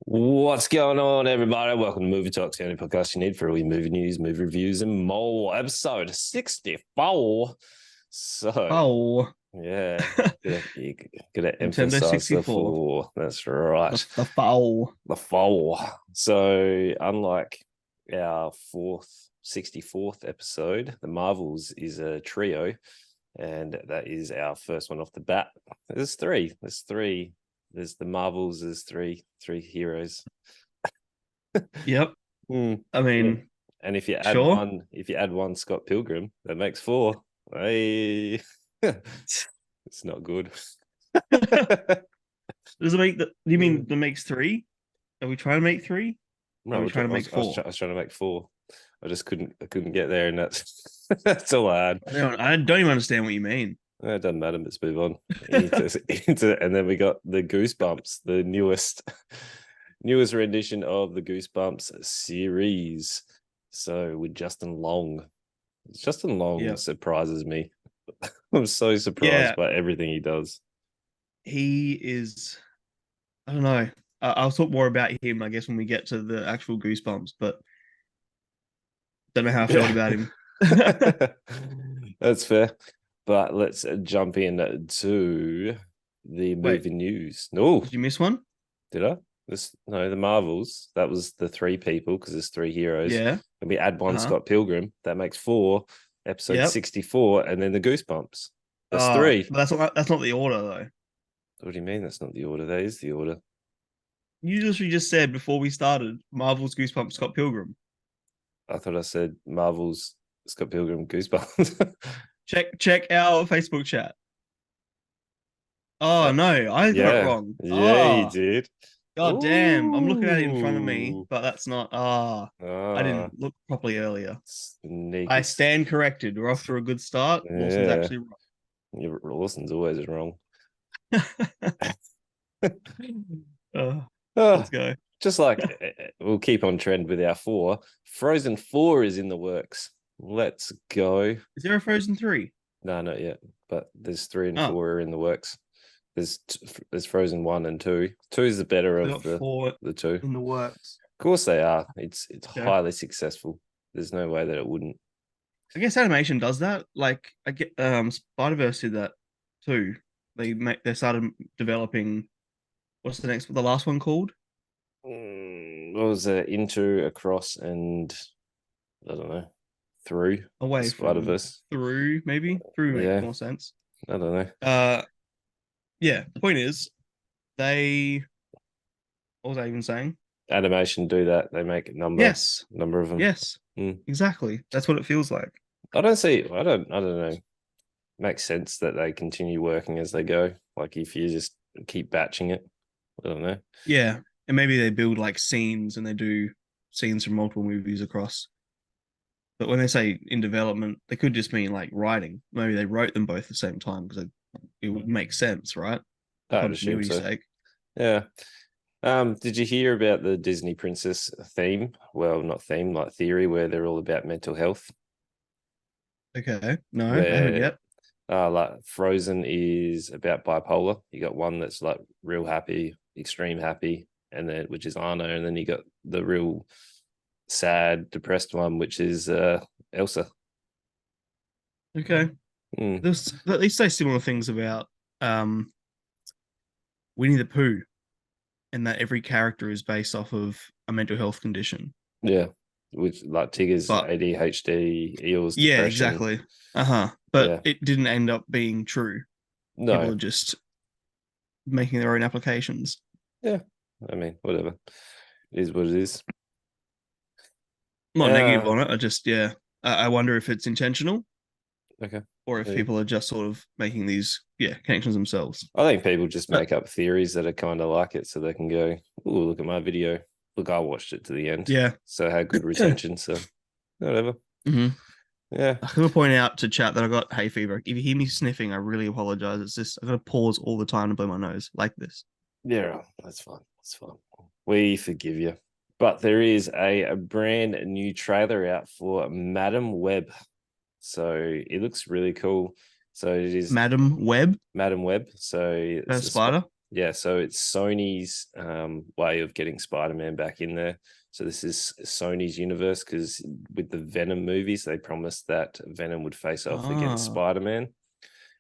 What's going on, everybody? Welcome to Movie Talks, the only podcast you need for all your movie news, movie reviews, and more. Episode 64. So, Oh, yeah, you gotta Nintendo emphasize the 64. four. That's right, The foul. the four. So, unlike our 64th episode, the Marvels is a trio, and that is our first one off the bat. There's three. There's the Marvels. There's three heroes. Yep. Mm. I Yeah. mean, And sure. if you add one Scott Pilgrim, that makes four. Hey, it's not good. Does it make the? Do you No, mean that makes three? Are we trying to make three? Or are we trying to make four? I was trying to make four. I couldn't get there, and that's that's all I had. I don't even understand what you mean. It doesn't matter. Let's move on. And then we got the Goosebumps, the newest rendition of the Goosebumps series. So with Justin Long Yeah. surprises me. I'm so surprised Yeah. by everything he does. He is. I don't know. I'll talk more about him, I guess, when we get to the actual Goosebumps. But don't know how I felt Yeah, about him. that's fair. But let's jump in to the Wait, movie news. No, did you miss one? did I? No, the Marvels. That was the three people because there's three heroes. Yeah. And we add one Uh-huh. Scott Pilgrim. That makes four. Episode Yep. 64, and then the Goosebumps. That's Oh, three. but that's not the order though. What do you mean? That's not the order. That is the order. You literally just said before we started Marvel's Goosebumps Scott Pilgrim. I thought I said Marvel's Scott Pilgrim Goosebumps. Check our Facebook chat. Oh Uh, no, I got it yeah, wrong. yeah, you Oh, did. god damn. I'm looking at it in front of me, Ooh, but that's not I ah, didn't look properly earlier. sneaky. I stand corrected. We're off to a good start. Lawson's Yeah, actually Lawson's always wrong. wrong. uh, Ah, let's go. just like we'll keep on trend with our four. Frozen 4 is in the works. Let's go. Is there a Frozen 3? No, not yet. But there's 3 and Oh, 4 are in the works. There's Frozen 1 and 2. 2 is the better we of got four the two. in the works. Of course they are. It's Okay. highly successful. There's no way that it wouldn't. I guess animation does that. Like I get Spider-Verse did that too. They started developing what's the last one called? What was it? Into, across, and I don't know, through the Away Spider from Verse. through, maybe. Through makes Yeah, more sense. I don't know. Uh yeah, point is they what was I even saying? Animation do that. They make a Yes. number of them. Yes. Exactly. That's what it feels like. I don't see. I don't know. Makes sense that they continue working as they go. Like if you just keep batching it. I don't know. Yeah. And maybe they build like scenes and they do scenes from multiple movies across. But when they say in development, they could just mean like writing. Maybe they wrote them both at the same time because it would make sense, right? I'd assume Continuity's so. sake. Yeah. Did you hear about the Disney princess theme? Well, not theme, like theory, where they're all about mental health. Okay. No, I haven't Where yet. like Frozen is about bipolar. You got one that's like real happy, extreme happy, and then which is Anna, and then you got the real sad, depressed one, which is Elsa. Okay. Mm, They say similar things about um Winnie the Pooh and that every character is based off of a mental health condition. yeah, which like Tigger's But ADHD, Eeyores yeah, depression. exactly. Uh-huh. But Yeah, it didn't end up being true. People no, are just making their own applications. yeah. I mean, whatever. It is what it is. I'm not negative Uh, on it. I just yeah. I wonder if it's intentional okay. or if Yeah. people are just sort of making these connections themselves. I think people just But make up theories that are kind of like it so they can go, oh, look at my video. Look, I watched it to the end. yeah. So I had good retention. So whatever. hmm Yeah. I'm gonna point out to chat that I got hay fever. If you hear me sniffing, I really apologize. It's just I gotta pause all the time to blow my nose like this. Yeah. That's fine. That's fine. We forgive you. But there is a brand new trailer out for Madam Web. So it looks really cool. So it is Madam Web, Madam Web. So that it's spider. Yeah, so it's Sony's way of getting Spider-Man back in there. So this is Sony's universe because with the Venom movies, they promised that Venom would face off against Ah, Spider-Man.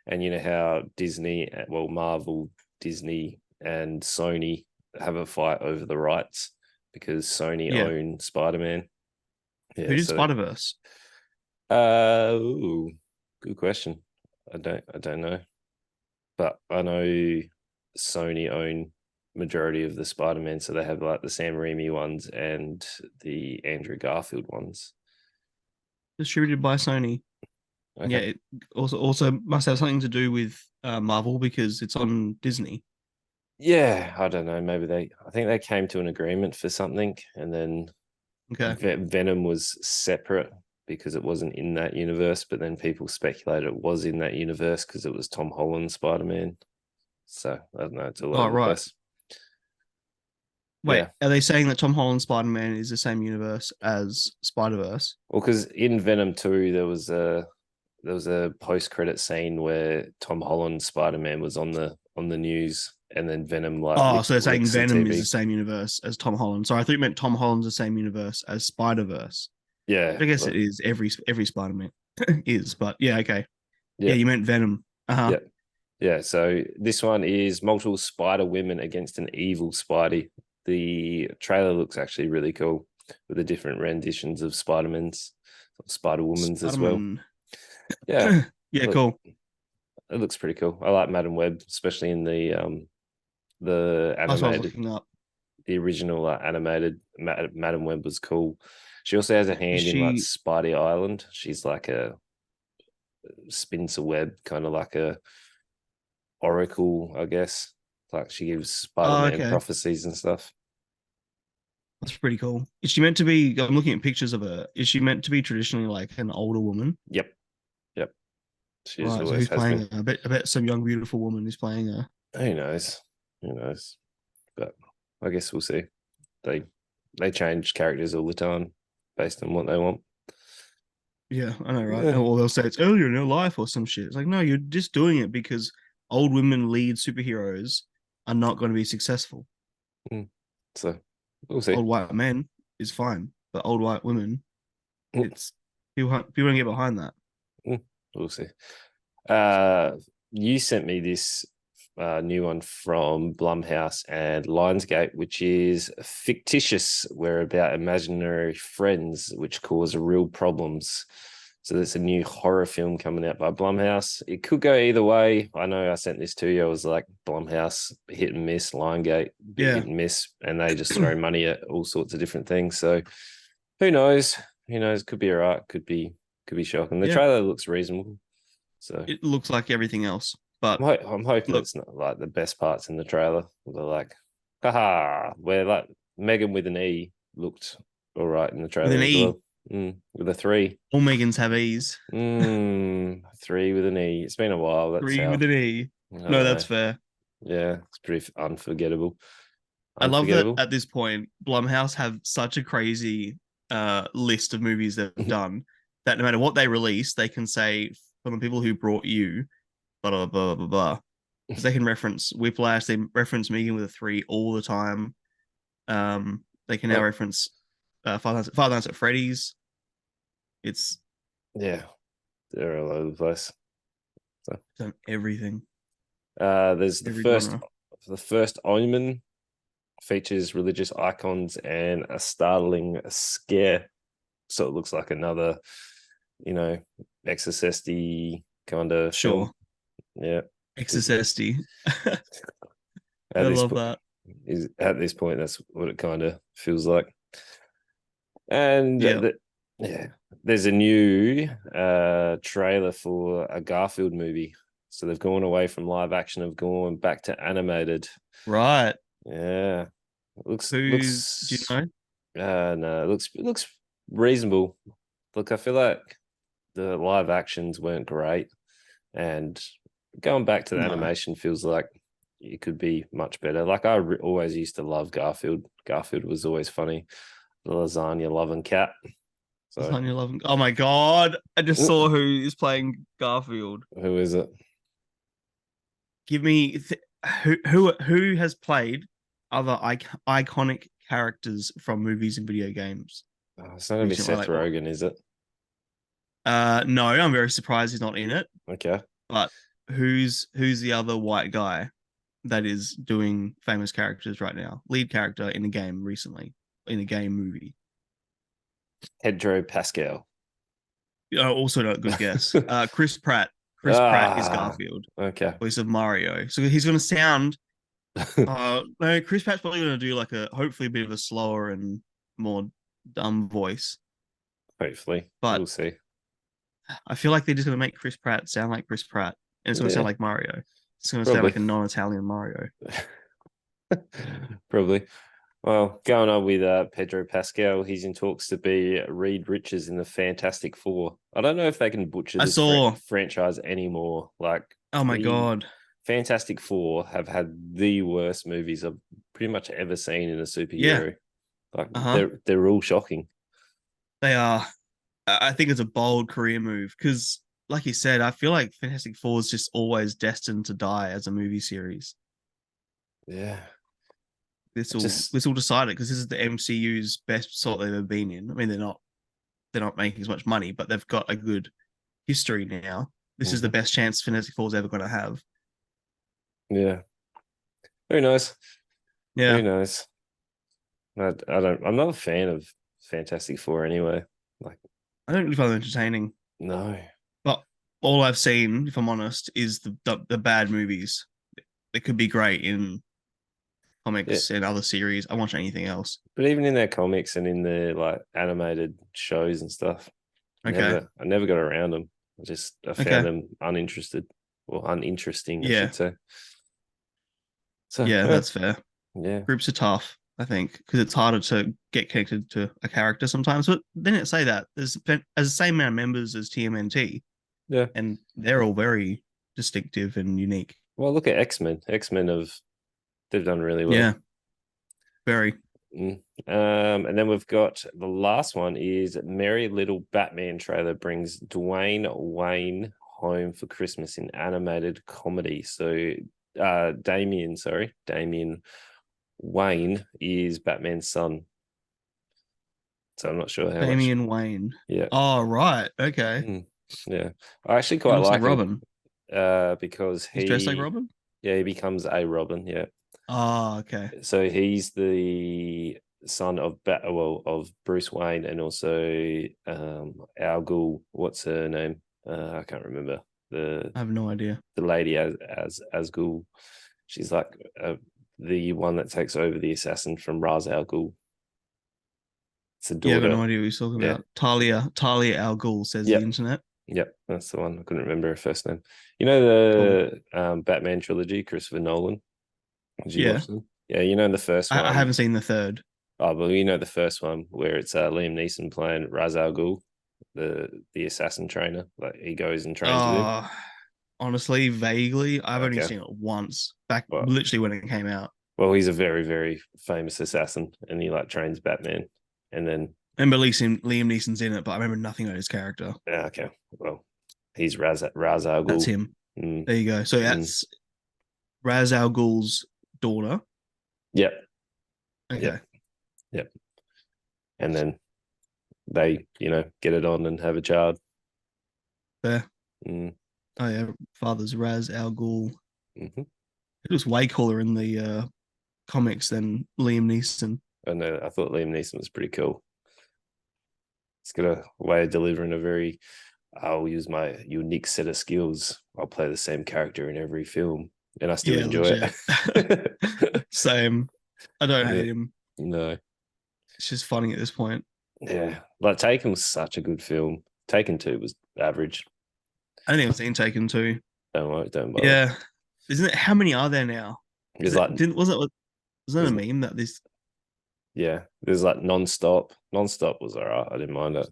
And you know how Disney, well, Marvel, Disney, and Sony have a fight over the rights because Sony yeah. own Spider-Man. Who Yeah, did so Spider-Verse? ooh, good question. I don't know. But I know Sony own majority of the Spider-Man, so they have like the Sam Raimi ones and the Andrew Garfield ones. Distributed by Sony. Yeah, Okay. it also must have something to do with Marvel because it's on Disney. Yeah, I don't know. Maybe I think they came to an agreement for something, and then Okay. Venom was separate because it wasn't in that universe. But then people speculated it was in that universe because it was Tom Holland Spider Man. So I don't know. It's all Oh, over the right. place. Wait, Yeah. are they saying that Tom Holland Spider-Man is the same universe as Spider-Verse? Well, because in Venom 2, there was a post credit scene where Tom Holland Spider Man was on the news, and then Venom like Oh, so they're saying licks the Venom is the TV. same universe as Tom Holland. So I thought you meant Tom Holland's the same universe as Spider-Verse. Yeah, I guess it but is. Every Spider-Man is, but yeah, okay. Yeah, yeah, you meant Venom. Uh-huh. yeah, yeah. So this one is multiple Spider Women against an evil Spidey. The trailer looks actually really cool with the different renditions of Spider-Man's, Spider Woman's as well. Spider-Man. Yeah, Yeah, look, cool. it looks pretty cool. I like Madam Web, especially in the That's what I was animated, looking up. the original animated Madam Web was cool. She also has a Is hand in like she Spidey Island. She's like a spins a web, kind of like a oracle, I guess. Like she gives Oh, Spider-Man okay. prophecies and stuff. That's pretty cool. Is she meant to be? I'm looking at pictures of her. Is she meant to be traditionally like an older woman? Yep, yep. She's Right. So always who's has playing been. her? I bet some young beautiful woman is playing her. Who knows? Who knows? But I guess we'll see. They they change characters all the time based on what they want. Yeah, I know, right? Yeah. Or they'll say it's earlier in her life or some shit. It's like, no, you're just doing it because old women lead superheroes are not going to be successful. Mm. So we'll see. Old white men is fine, but old white women, Mm. it's people don't get behind that. Mm. We'll see. Uh, you sent me this new one from Blumhouse and Lionsgate, which is fictitious. We're about imaginary friends which cause real problems. So there's a new horror film coming out by Blumhouse. It could go either way. I know I sent this to you. I was like, Blumhouse, hit and miss, Lionsgate, bit hit Yeah, and miss, and they just throw money at all sorts of different things. So who knows? Who knows? Could be all right. Could be shocking. The yeah. trailer looks reasonable. So It looks like everything else, but I'm hoping look, it's not like the best parts in the trailer. They're like, haha, where like Megan with an E looked all right in the with trailer an as E, well. With a three. all Megans have E's. Three with an E. It's been a while. That's Three how, with an E. I don't No, that's know. fair. Yeah, it's pretty unforgettable. I love that Unforgettable. at this point, Blumhouse have such a crazy list of movies they've done that no matter what they release, they can say from the people who brought you, blah blah blah blah blah. Because they can reference Whiplash, they reference Megan with a three all the time. They can now Well, reference Five Nights at Freddy's. It's yeah, they're all over the place. So, done everything, there's every genre. the first Omen features religious icons and a startling scare. So it looks like another, you know, exorcisty kind of film. Sure, Yeah. Is Exorcisty. I at this love point that. is at this point that's what it kind of feels like. And Yeah, yeah, there's a new trailer for a Garfield movie. So they've gone away from live action, have gone back to animated. right. Yeah. It Who's do you looks know? no, it looks reasonable. Look, I feel like the live actions weren't great, and going back to the No, animation feels like it could be much better. Like I always used to love Garfield. Garfield was always funny. The lasagna loving cat. So Lasagna Loving. Oh my god! I just saw who is playing Garfield. who is it? Give me. who has played other iconic characters from movies and video games Oh, it's not gonna be recently? Seth Rogen, is it? No, I'm very surprised he's not in it. Okay. But who's the other white guy that is doing famous characters right now? Lead character in a game recently, in a game movie. Pedro Pascal. Also not a good guess. Chris Pratt. Chris Pratt is Ah, Garfield, okay. voice of Mario. So he's going to sound. No, Chris Pratt's probably going to do like a hopefully a bit of a slower and more dumb voice. Hopefully, But we'll see. I feel like they're just going to make Chris Pratt sound like Chris Pratt, and it's going to sound Yeah, like Mario. It's going to sound probably. like a non-Italian Mario. Probably. Well, going on with Pedro Pascal, he's in talks to be Reed Richards in the Fantastic Four. I don't know if they can butcher I this saw. franchise anymore. Like Oh my the god. Fantastic Four have had the worst movies I've pretty much ever seen in a Yeah. superhero. Like Uh-huh. they're all shocking. They are. I think it's a bold career move because, like you said, I feel like Fantastic Four is just always destined to die as a movie series. Yeah. This will Just this will decide it because this is the MCU's best sort they've ever been in. I mean, they're not making as much money, but they've got a good history now. This is the mhm. best chance Fantastic Four is ever going to have. Yeah. Who knows? Who Yeah, knows? I don't. I'm not a fan of Fantastic Four anyway. Like, I don't really find them entertaining, no. but all I've seen, if I'm honest, is the bad movies. They could be great in Yeah. comics and other series. I watch anything else. But even in their comics and in their like animated shows and stuff, Okay. I never got around them. I found Okay. them uninterested or uninteresting, I Yeah. should say. So Yeah, that's fair. yeah, Groups are tough, I think, because it's harder to get connected to a character sometimes. But they didn't say that. There's as the same amount of members as TMNT, yeah. and they're all very distinctive and unique. Well, look at X-Men. X-Men have they've done really well. Yeah, very. Mm. And then we've got the last one is Merry Little Batman trailer brings Dwayne Wayne home for Christmas in animated comedy. So Damian Wayne is Batman's son. So I'm not sure how much. Damian Wayne. Yeah. Oh, right. Okay. Yeah. I actually He quite looks like like him Robin. because He's dressed like Robin. he becomes a Robin, yeah. Oh, okay. So he's the son of of Bruce Wayne and also Al Ghul. What's her name? I can't remember I have no idea. the lady as Ghul. She's like the one that takes over the assassin from Ra's al Ghul. It's a Yeah, I've got daughter. no idea what he's talking Yeah, about. Talia Al Ghul says the yep, internet. yep. That's the one. I couldn't remember her first name. You know Cool. the Batman trilogy, Christopher Nolan. Did you Yeah. watch them? Yeah, you know the first I one. haven't seen the third. Oh, well, you know the first one where it's Liam Neeson playing Ra's al Ghul, the assassin trainer. Like he goes and trains with him. Uh honestly, vaguely. I've only Okay. seen it once, back Well, literally when it came out. well, he's a very, very famous assassin, and he like trains Batman. And then, I remember Liam Neeson's in it, but I remember nothing about his character. okay, well, he's Ra's al That's Ghul. him. Mm, There you go. So mm. that's Ra's al Ghul's daughter. Yep, Okay. yep, yep. And then they, get it on and have a child. Fair. Mm, Oh yeah, father's Raz Al Ghul. hmm It was way cooler in the comics than Liam Neeson. And I thought Liam Neeson was pretty cool. He's got a way of delivering a very I'll use my unique set of skills. I'll play the same character in every film, and I still Yeah, enjoy legit. it. Same. I don't Yeah. hate him. No, It's just funny at this point. yeah, like Taken was such a good film. Taken 2 was average. I don't think I've seen Taken 2. Don't bother. Yeah. Isn't it how many are there now? There's like Was that a there's meme that this yeah, there's like non-stop. Non-stop was all right. I didn't mind it.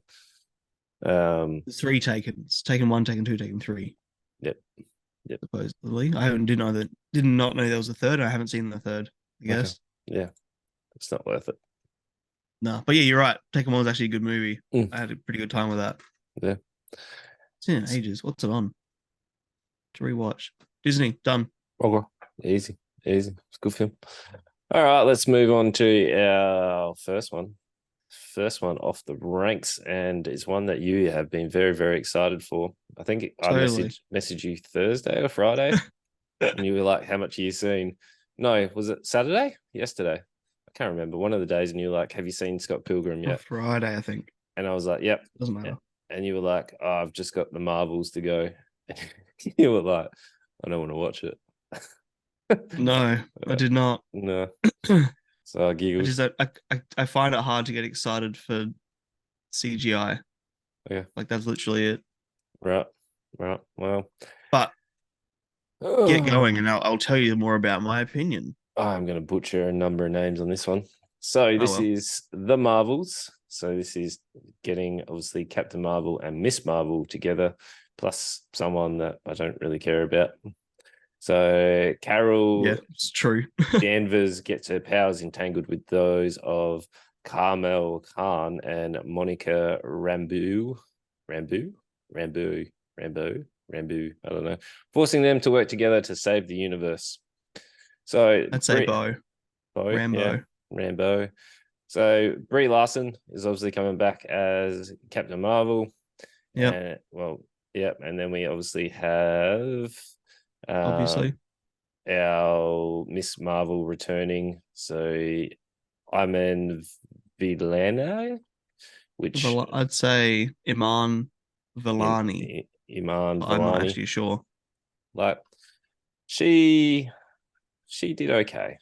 there's three Takens? Taken 1, Taken 2, Taken 3, Yep, yep. supposedly. I haven't did not know there was a third. I haven't seen the third, I Okay. guess. Yeah, it's not worth it. No. But yeah, you're right. Taken 1 was actually a good movie. Mm. I had a pretty good time with that. Yeah, It's in ages. What's it on? To rewatch. Disney, done. okay, easy. Easy. It's a good film. All right, let's move on to our first one. First one off the ranks, and it's one that you have been very, very excited for. I think I Totally. messaged you Thursday or Friday, and you were like, "How much have you seen?" No, was it Saturday? Yesterday? I can't remember. One of the days, and you were like, "Have you seen Scott Pilgrim On yet?" Friday, I think. And I was like, "Yep." Doesn't matter. And you were like, "Oh, I've just got the Marvels to go." You were like, "I don't want to watch it." No, I did not. No. I So I giggled. just I find it hard to get excited for CGI. Yeah. Like that's literally it. Right. Right. Well, But get oh, going, and I'll tell you more about my opinion. I'm going to butcher a number of names on this one. So Oh this well. is The Marvels. So this is getting obviously Captain Marvel and Miss Marvel together, plus someone that I don't really care about. So Yeah, Carol it's true. Danvers gets her powers entangled with those of Carmel Khan and Monica Rambeau, Rambeau. I don't know, forcing them to work together to save the universe. So I'd say Yeah, Rambo. Rambo. So Brie Larson is obviously coming back as Captain Marvel, Yep, and well, yep. And then we obviously have obviously. our Miss Marvel returning. So I'm in Vilana, which I'd say Iman Vellani, Iman but I'm not Vellani, actually sure. like she she did okay.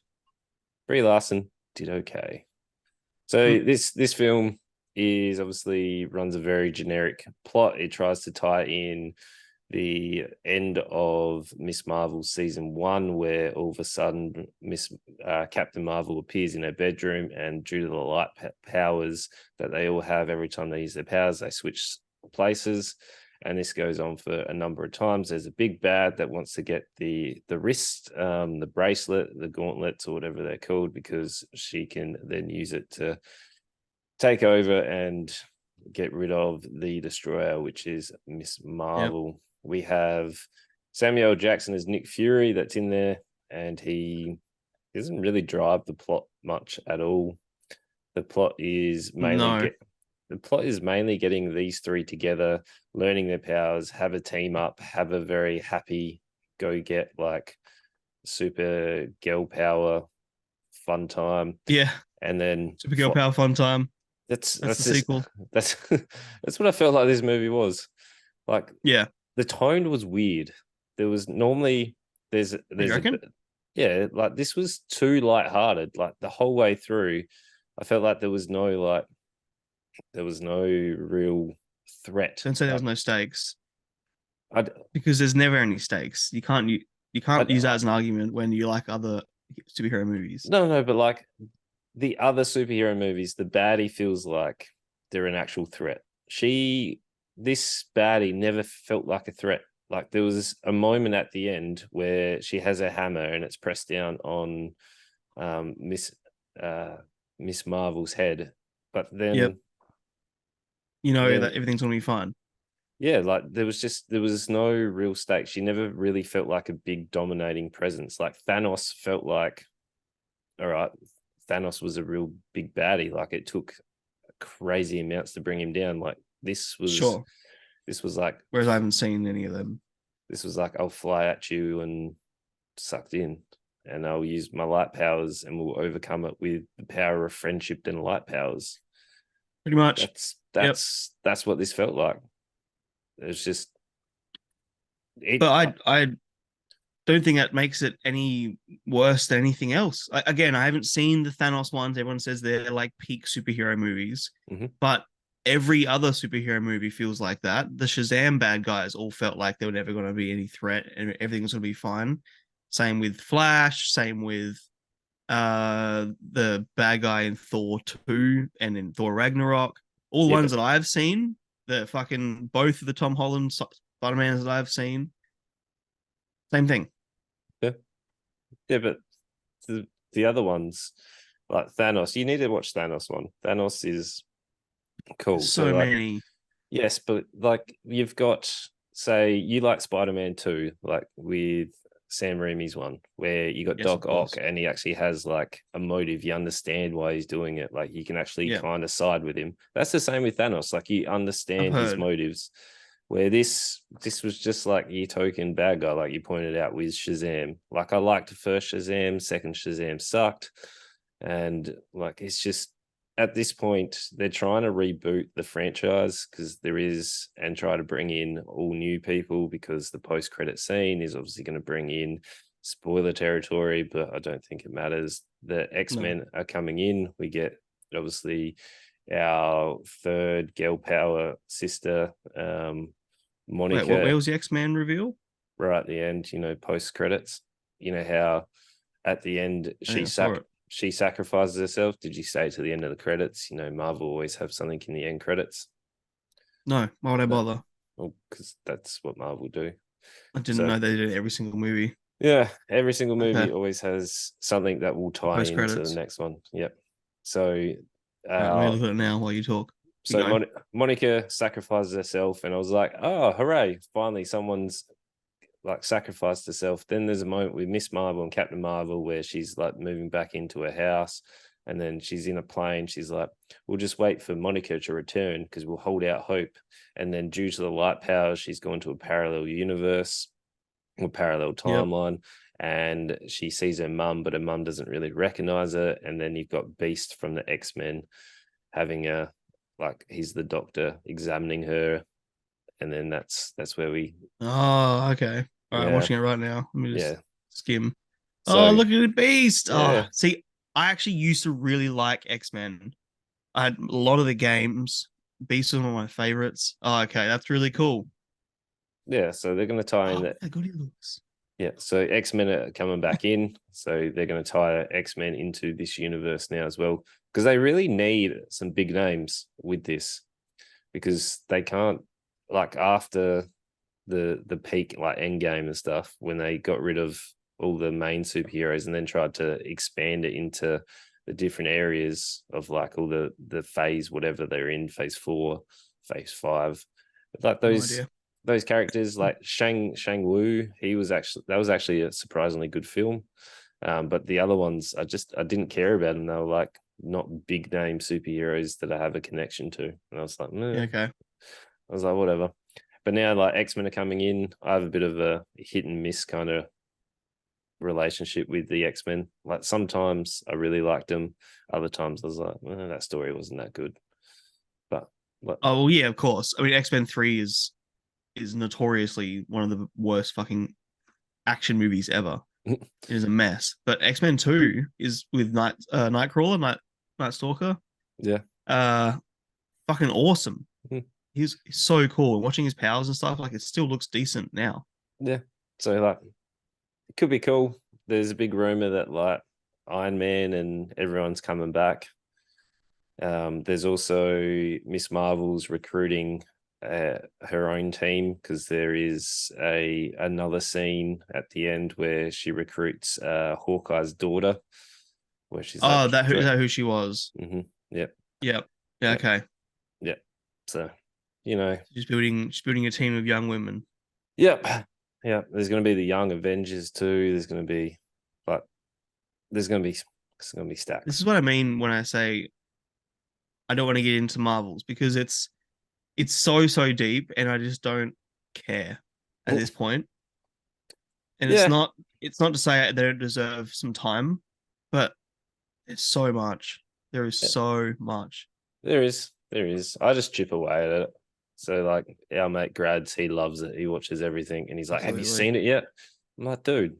Brie Larson did okay. So Mm, this film is obviously runs a very generic plot. It tries to tie in the end of Miss Marvel season 1, where all of a sudden Miss Captain Marvel appears in her bedroom, and due to the light powers that they all have, every time they use their powers, they switch places. And this goes on for a number of times. There's a big bad that wants to get the wrist, the bracelet, the gauntlets, or whatever they're called, because she can then use it to take over and get rid of the destroyer, which is Miss yep. Marvel. We have Samuel Jackson as Nick Fury that's in there, and he doesn't really drive the plot much at all. The plot is mainly No. get the plot is mainly getting these three together, learning their powers, have a team up, have a very happy go get like super girl power fun time, Yeah. and then Supergirl Power Fun Time. that's That's the that's just sequel. that's that's what I felt like this movie was. Like Yeah. the tone was weird. There was normally You there's a reckon? bit, yeah, like this was too lighthearted. Like the whole way through, I felt like there was no real threat. Don't say there was Like no stakes I because there's never any stakes. You can't use that I as an argument when you like other superhero movies. no, but like the other superhero movies, the baddie feels like they're an actual threat. This baddie never felt like a threat. Like there was a moment at the end where she has a hammer and it's pressed down on um, Miss uh, Miss Marvel's head, but Yep. then You know then that everything's gonna be fine. yeah, like there was no real stakes. She never really felt like a big dominating presence. Like Thanos felt like, all right, Thanos was a real big baddie. Like it took crazy amounts to bring him down. Like Sure. this was like Whereas I haven't seen any of them. this was like I'll fly at you and sucked in, and I'll use my light powers and we'll overcome it with the power of friendship and light powers. Pretty much. Yep. That's what this felt like. It's just it. But I don't think that makes it any worse than anything else. Again, I haven't seen the Thanos ones. Everyone says they're like peak superhero movies, Mhm. but every other superhero movie feels like that. The Shazam bad guys all felt like they were never going to be any threat and everything was going to be fine. Same with Flash. Same with the bad guy in Thor 2 and in Thor Ragnarok. All the Yeah, ones but that I've seen, the fucking both of the Tom Holland Spider-Mans that I've seen, same thing. yeah, yeah, but the other ones like Thanos, you need to watch Thanos one. Thanos is There's cool. So so like many. yes, but like you've got say you like Spider-Man 2, like with Sam Raimi's one, where you got Yes, of Doc Ock course. and he actually has like a motive. You understand why he's doing it. Like you can actually Yeah, kind of side with him. That's the same with Thanos. Like you I've understand his heard. motives. Where this was just like your token bad guy, like you pointed out with Shazam. Like I liked the first Shazam, second Shazam sucked. And like it's just at this point, they're trying to reboot the franchise because there is, and try to bring in all new people because the post-credit scene is obviously going to bring in spoiler territory, but I don't think it matters. The No. X-Men are coming in. We get obviously our third girl power sister, Wait, Monica, where was the X-Men reveal? right at the end, post credits. You know how at the end I think I saw it. she sacrifices herself. Did you say to the end of the credits? Marvel always have something in the end credits. No, why would I No, bother? well, because that's what Marvel do. I didn't So know they did it every single movie. yeah, every single movie Okay, always has something that will tie post into the credits. next one. Yep. So All right, let me uh look at it now while you talk. Keep so going. Monica sacrifices herself, and I was like, oh, hooray! Finally, someone's like sacrificed herself. Then there's a moment with Miss Marvel and Captain Marvel where she's like moving back into her house, and then she's in a plane. She's like, "We'll just wait for Monica to return because we'll hold out hope." And then, due to the light powers, she's gone to a parallel universe or parallel Yep. timeline, and she sees her mum, but her mum doesn't really recognize her. And then you've got Beast from the X-Men having a like he's the doctor examining her, and then that's where we Oh, okay. All right, I'm yeah watching it right now. Let me just yeah skim. Oh, so look at the Beast. Oh, yeah. see, I actually used to really like X-Men. I had a lot of the games. Beast was one of my favorites. Oh, okay, that's really cool. Yeah, so they're going to tie in Oh, that. how good he looks. Yeah, so X-Men are coming back in, so they're going to tie X-Men into this universe now as well, because they really need some big names with this, because they can't, like, after the peak like Endgame and stuff, when they got rid of all the main superheroes and then tried to expand it into the different areas of like all the phase whatever they're in, phase 4, phase 5, like No those idea. those characters like Shang Wu, that was actually a surprisingly good film. But the other ones, I didn't care about them. They were like not big name superheroes that I have a connection to, and I was like, meh. Yeah, okay. I was like, whatever. But now, like X-Men are coming in, I have a bit of a hit and miss kind of relationship with the X-Men. Like sometimes I really liked them, other times I was like, that story wasn't that good. But Oh, well, yeah, of course. I mean, X-Men 3 is notoriously one of the worst fucking action movies ever. It is a mess. But X-Men 2 is with Nightcrawler, Night Stalker. yeah, Uh fucking awesome. Mhm. He's so cool. And watching his powers and stuff, like it still looks decent now. yeah. So like, it could be cool. There's a big rumor that like Iron Man and everyone's coming back. There's also Miss Marvel's recruiting her own team, because there is another scene at the end where she recruits Hawkeye's daughter, where she's like, Oh, is that who she was? yep, Yep. Yeah, yep, okay. yep. So, you know, She's building a team of young women. yep, yeah. There's going to be the Young Avengers too. There's going to be, but there's going to be it's going to be This stacked. is what I mean when I say I don't want to get into Marvels because it's so deep and I just don't care at this point. And Yeah, it's not to say they don't deserve some time, but it's so much. There is so much. there is. I just chip away at it. So like our mate Grads, he loves it. He watches everything, and he's like, "Have you Absolutely. seen it yet?" I'm like, dude,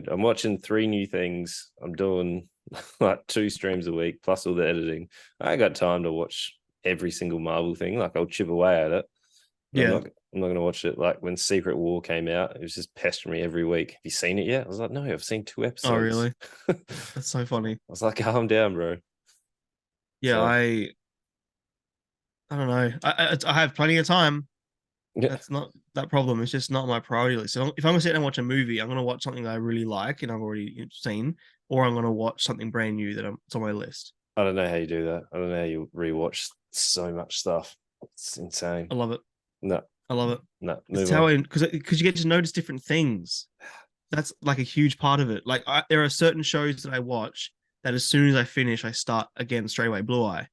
I'm watching 3 new things. I'm doing like 2 streams a week plus all the editing. I ain't got time to watch every single Marvel thing. Like I'll chip away at it. But Yeah. I'm not gonna watch it. Like when Secret War came out, it was just pestering me every week. Have you seen it yet? I was like, no, I've seen 2 Oh, episodes. really? I That's so funny. was like, calm down, bro. Yeah, So I don't know. I have plenty of time. yeah, That's not that problem. It's just not my priority list. So if I'm gonna sit and watch a movie, I'm gonna watch something that I really like and I've already seen, or I'm gonna watch something brand new it's on my list. I don't know how you do that. I don't know how you rewatch so much stuff. It's insane. I love it. No, I love it. no, It's move how on. I because you get to notice different things. that's like a huge part of it. Like there are certain shows that I watch that as soon as I finish, I start again straight away. Blue Eye,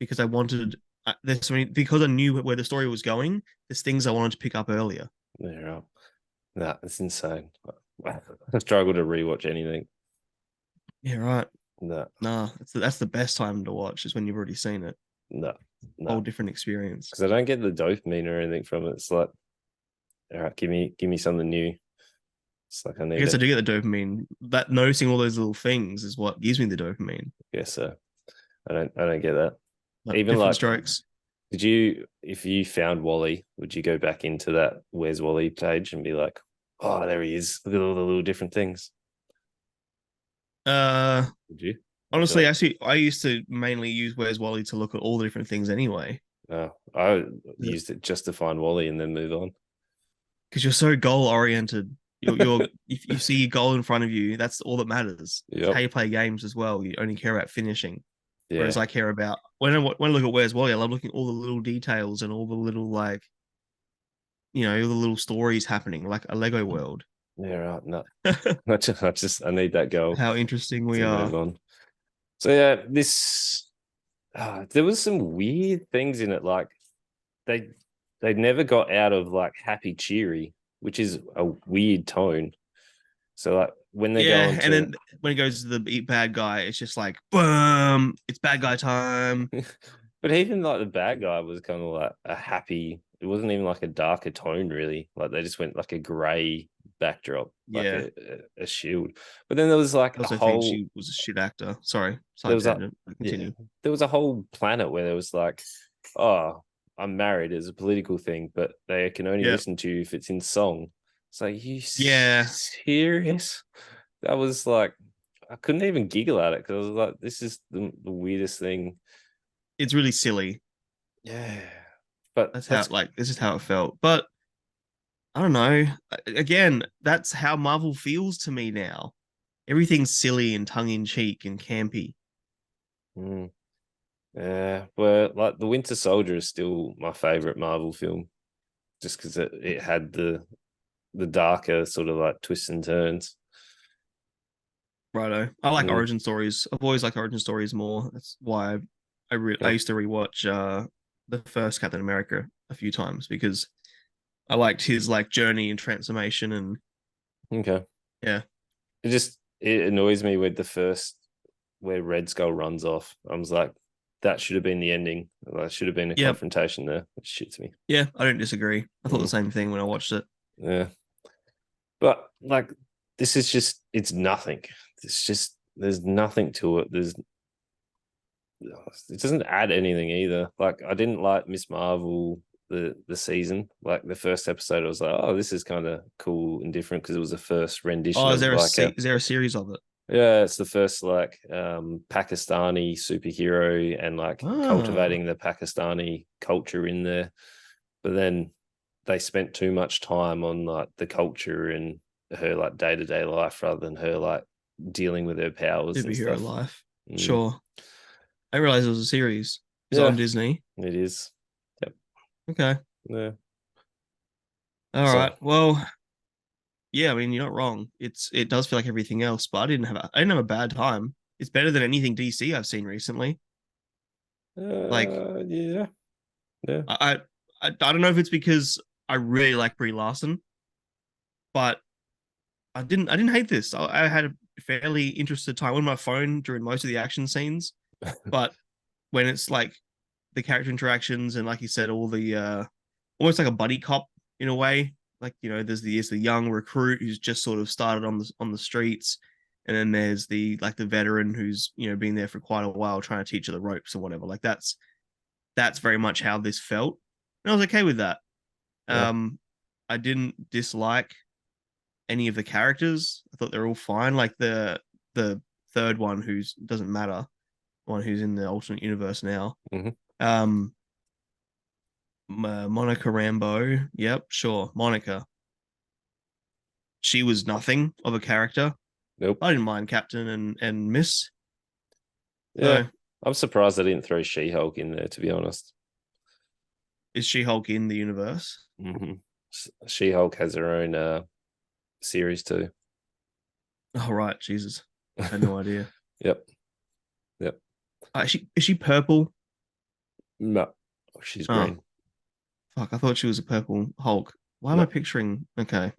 because I wanted there's so many, because I knew where the story was going. There's things I wanted to pick up earlier. Yeah, nah, it's insane. I struggle to rewatch anything. Yeah, right. No, Nah, that's the best time to watch is when you've already seen it. no, Whole no, different experience. because I don't get the dopamine or anything from it. It's like, all right, give me something new. It's like I I need guess I it. do get the dopamine. That noticing all those little things is what gives me the dopamine. Yeah, so I don't get that. Like Even different like, strokes. did you if you found Wally, would you go back into that Where's Wally page and be like, oh, there he is. Look at all the little different things. Uh, Would you? I feel Honestly, like actually, I used to mainly use Where's Wally to look at all the different things anyway. no, I used it just to find Wally and then move on. Because you're so goal oriented. You're if you see a goal in front of you, that's all that matters. It's how Yep. you play games as well. You only care about finishing. Whereas Yeah. I care about when I look at Where's Wally, I love looking at all the little details and all the little like all the little stories happening, like a Lego world. Yeah, right. No. I need that goal How interesting we to move are. on. So yeah, this there was some weird things in it. Like they they never got out of like happy cheery, which is a weird tone. So like when they go Yeah, and into then when it goes to the eat bad guy, it's just like boom, it's bad guy time. but even like the bad guy was kind of like a happy, it wasn't even like a darker tone really. Like they just went like a grey backdrop, like Yeah, a shield. But then there was like I a also think whole she was a shit actor. Sorry, there side was a tangent. yeah, Continue. there was a whole planet where there was like, oh, I'm married as a political thing, but they can only Yeah, listen to you if it's in song. It's like, you yeah, serious? That was like, I couldn't even giggle at it because I was like, this is the weirdest thing. it's really silly. Yeah, but That's how that's like this is how it felt. But I don't know. Again, that's how Marvel feels to me now. Everything's silly and tongue in cheek and campy. mm, yeah. But like the Winter Soldier is still my favorite Marvel film, just because it had the darker sort of like twists and turns. Righto. I like Mm, origin stories. I've always liked origin stories more. That's why I yep. used to rewatch the first Captain America a few times because I liked his like journey and transformation and Okay. yeah. It annoys me with the first where Red Skull runs off. I was like, that should have been the ending. That should have been a Yep. confrontation there. It shits me. Yeah, I don't disagree. I thought the Mm, same thing when I watched it. yeah. But like this is just it's nothing. It's just there's nothing to it. There's it doesn't add anything either. Like I didn't like Miss Marvel the season. Like the first episode, I was like, oh, this is kind of cool and different because it was the first rendition Oh, of like a is there a series of it? yeah, it's the first like Pakistani superhero and like Ah, cultivating the Pakistani culture in there. But then they spent too much time on like the culture and her like day-to-day life rather than her like dealing with her powers and superhero stuff. life. Mm. Sure. I realized it was a series. Is it on Yeah, Disney? it is. Yep. Okay. Yeah. All So right. Well, yeah, I mean, you're not wrong. It does feel like everything else, but I didn't have a bad time. It's better than anything DC I've seen recently. Like yeah. Yeah. I don't know if it's because I really like Brie Larson, but I didn't hate this. I had a fairly interested time on my phone during most of the action scenes, but when it's like the character interactions and like you said, all the almost like a buddy cop in a way. Like there's the young recruit who's just sort of started on the streets, and then there's the like the veteran who's been there for quite a while trying to teach her the ropes or whatever. Like that's very much how this felt, and I was okay with that. Yeah. Um, I didn't dislike any of the characters. I thought they're all fine. Like the third one who's doesn't matter, one who's in the alternate universe now. Mm-hmm. Um, Monica Rambeau. Yep, sure. Monica. She was nothing of a character. Nope. I didn't mind Captain and Miss. Yeah. So I'm surprised they didn't throw She-Hulk in there, to be honest. is She Hulk in the universe? Mm-hmm. She-Hulk has her own series too. Oh right, Jesus, I had no idea. Yep. Yep. Is she purple? No. She's Oh green. fuck, I thought she was a purple Hulk. Why am I No. picturing? Okay,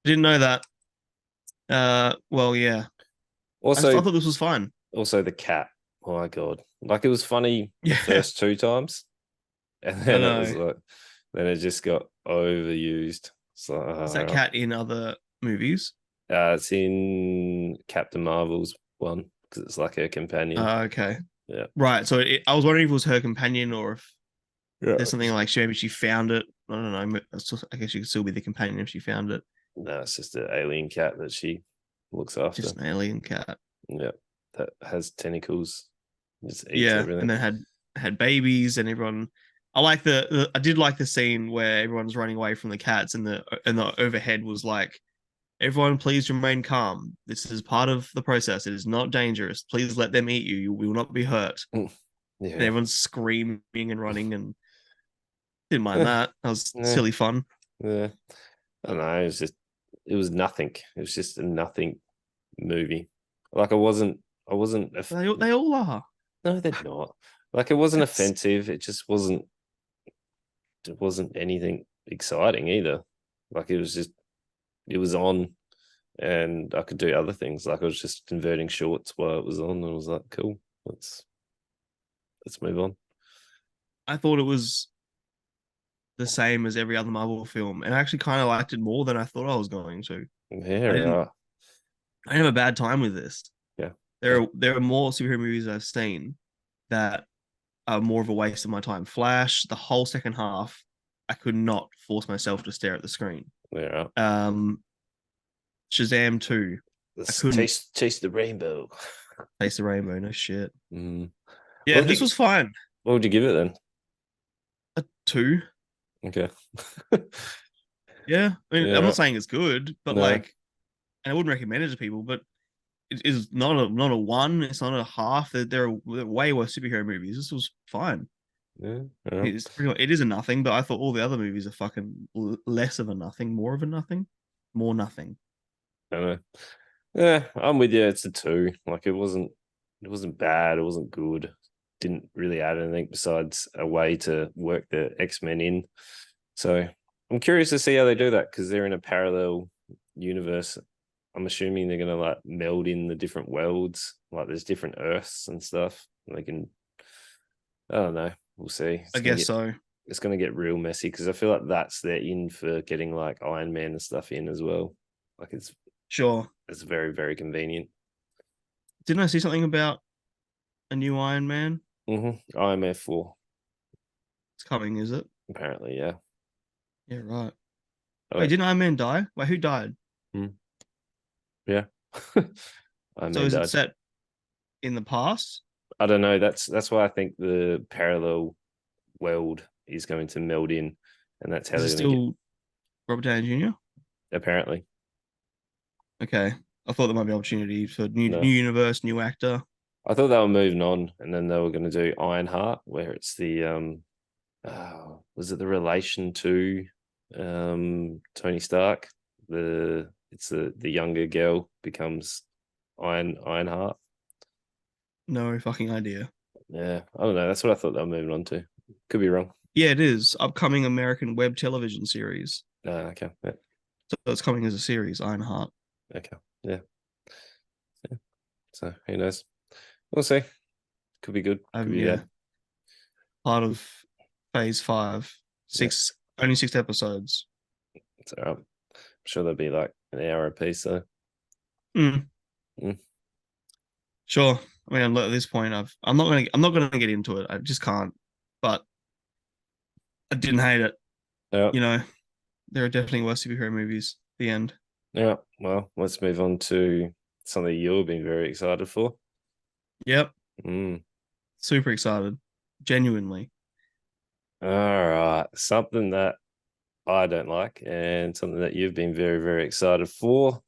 didn't know that. Well, yeah. I Also, thought this was fine. also the cat. Oh my god. Like it was funny the Yeah, first two times, and I then it was know. like then it just got overused. So Is that cat in other movies? it's in Captain Marvel's one because it's like her companion. Okay, Yeah. right. So I was wondering if it was her companion or if Yeah. there's something like maybe she found it. I don't know. I guess she could still be the companion if she found it. No, it's just an alien cat that she looks after. Just an alien cat. Yeah. That has tentacles. Just eats Yeah, everything. and then had babies and everyone. I like I did like the scene where everyone's running away from the cats and the overhead was like, everyone please remain calm. This is part of the process. It is not dangerous. Please let them eat you. You will not be hurt. And Yeah. everyone's screaming and running and didn't mind Yeah. that. That was Yeah. silly fun. Yeah. I don't know. It was nothing. It was just a nothing movie. Like I wasn't, They all are. no, they're not. Like it wasn't It's offensive. It wasn't anything exciting either. Like it was on and I could do other things. Like I was just converting shorts while it was on. And I was like, cool, let's move on. I thought it was the same as every other Marvel film, and I actually kind of liked it more than I thought I was going to. Yeah, I didn't right. I didn't have a bad time with this. Yeah. There are more superhero movies I've seen that are more of a waste of my time. Flash, the whole second half, I could not force myself to stare at the screen. Yeah. Right. Um, Shazam 2, I Let's couldn't taste the rainbow. taste the rainbow. No shit. Mm. Yeah, What would this you was fine. what would you give it then? A 2. Okay. Yeah, I mean, I'm Yeah. not saying it's good, but No. like, and I wouldn't recommend it to people. But it is not a 1. It's not a half. There are way worse superhero movies. This was fine. Yeah. Yeah. It's pretty much, it is a nothing, but I thought all the other movies are fucking less of a nothing, more of a nothing, more nothing. I don't know. Yeah, I'm with you. It's a two. Like it wasn't bad. It wasn't good. Didn't really add anything besides a way to work the X-Men in. So I'm curious to see how they do that because they're in a parallel universe. I'm assuming they're gonna like meld in the different worlds. Like there's different Earths and stuff. They can. I don't know. We'll see. I guess so. It's gonna get real messy because I feel like that's their in for getting like Iron Man and stuff in as well. Like Sure. it's very very convenient. Didn't I see something about a new Iron Man? IMF 4, It's coming, is it? apparently, yeah. Yeah, right. I Wait, don't, didn't Iron Man die? Wait, who died? hmm, yeah. Iron So Man is it died. set in the past? I don't know. That's why I think the parallel world is going to meld in, and that's how Is they're it going to get. still Robert Downey Jr.? Apparently, Okay. I thought there might be opportunity for new no. universe, new actor. I thought they were moving on, and then they were going to do Ironheart, where it's the was it the relation to Tony Stark? It's the younger girl becomes Ironheart. No fucking idea. Yeah, I don't know. That's what I thought they were moving on to. Could be wrong. Yeah, it is. Upcoming American web television series. Okay. Yeah. So it's coming as a series, Ironheart. Okay. Yeah. Yeah. So who knows? We'll see. Could be good. Could be Yeah, bad. part of phase 5. Yeah. Only 6 episodes. It's all right. I'm sure there'll be like an hour a piece. So Mm, mm. sure. I mean, at this point, I'm not gonna get into it. I just can't. But I didn't hate it. Yeah. You know, there are definitely worse superhero movies. The end. Yeah. Well, let's move on to something you've been very excited for. Yep. Mm. Super excited. Genuinely. All right. Something that I don't like and something that you've been very, very excited for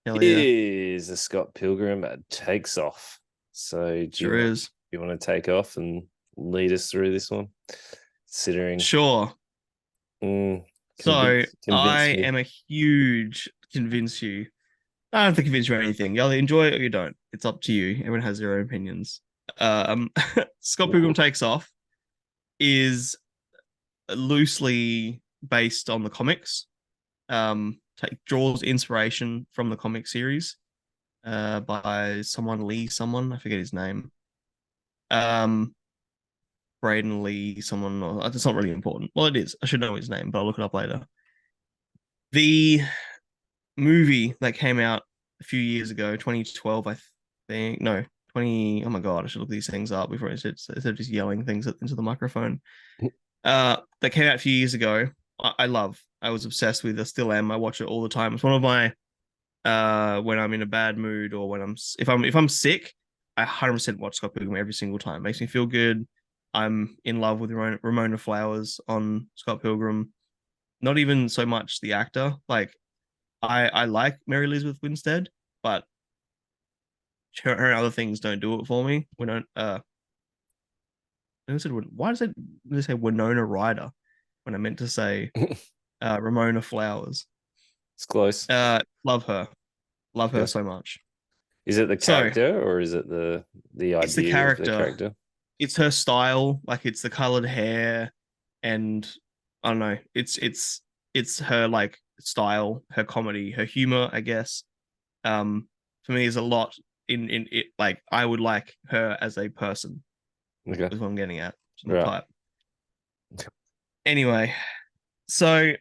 Hell yeah. is a Scott Pilgrim Takes Off. So Sure is. you want to take off and lead us through this one? Considering Sure. mm, So I convince me. am a huge convince you. I don't think convince you of anything. You either enjoy it or you don't. It's up to you. Everyone has their own opinions. Um, Scott Pilgrim Takes Off is loosely based on the comics. Draws inspiration from the comic series by someone, I forget his name. Um, Braden Lee, someone, it's not really important. Well, it is. I should know his name, but I'll look it up later. The movie that came out a few years ago, 2012, I think. No, 20. Oh my God, I should look these things up before instead of just yelling things into the microphone. That came out a few years ago. I love. I was obsessed with. I still am. I watch it all the time. It's one of my when I'm in a bad mood or when if I'm sick, I 100% watch Scott Pilgrim every single time. It makes me feel good. I'm in love with Ramona Flowers on Scott Pilgrim. Not even so much the actor. Like I like Mary Elizabeth Winstead, but her other things don't do it for me. We don't. Why does they say Winona Ryder when I meant to say Ramona Flowers? It's close. Love her Yeah. so much. Is it the So character or is it the it's the idea of the character. character? It's her style, like it's the colored hair, and I don't know. It's her like style, her comedy, her humor, I guess. For me, is a lot in it. Like I would like her as a person. Okay. Is what I'm getting at. Not Right. type. Anyway, so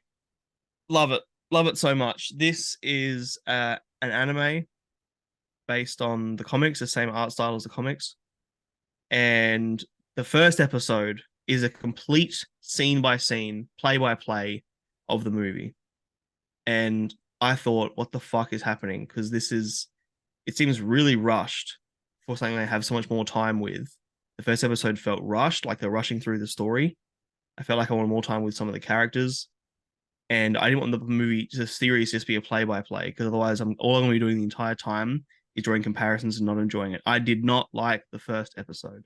love it so much. This is an anime based on the comics, the same art style as the comics. And the first episode is a complete scene by scene, play by play of the movie. And I thought, what the fuck is happening? Because it seems really rushed for something they have so much more time with. The first episode felt rushed, like they're rushing through the story. I felt like I wanted more time with some of the characters. And I didn't want the series just be a play by play, because otherwise all I'm going to be doing the entire time is drawing comparisons and not enjoying it. I did not like the first episode.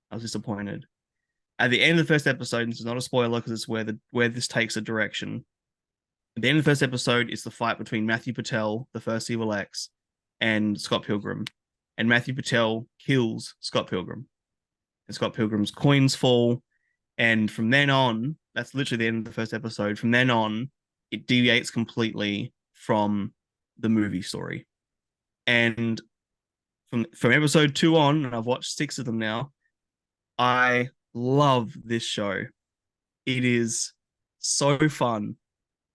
I was disappointed. At the end of the first episode, this is not a spoiler because it's where this takes a direction. At the end of the first episode, it's the fight between Matthew Patel, the first Evil X, and Scott Pilgrim. And Matthew Patel kills Scott Pilgrim. And Scott Pilgrim's coins fall. And from then on, that's literally the end of the first episode. From then on, it deviates completely from the movie story. And from episode 2 on, and I've watched 6 of them now, I love this show. It is so fun,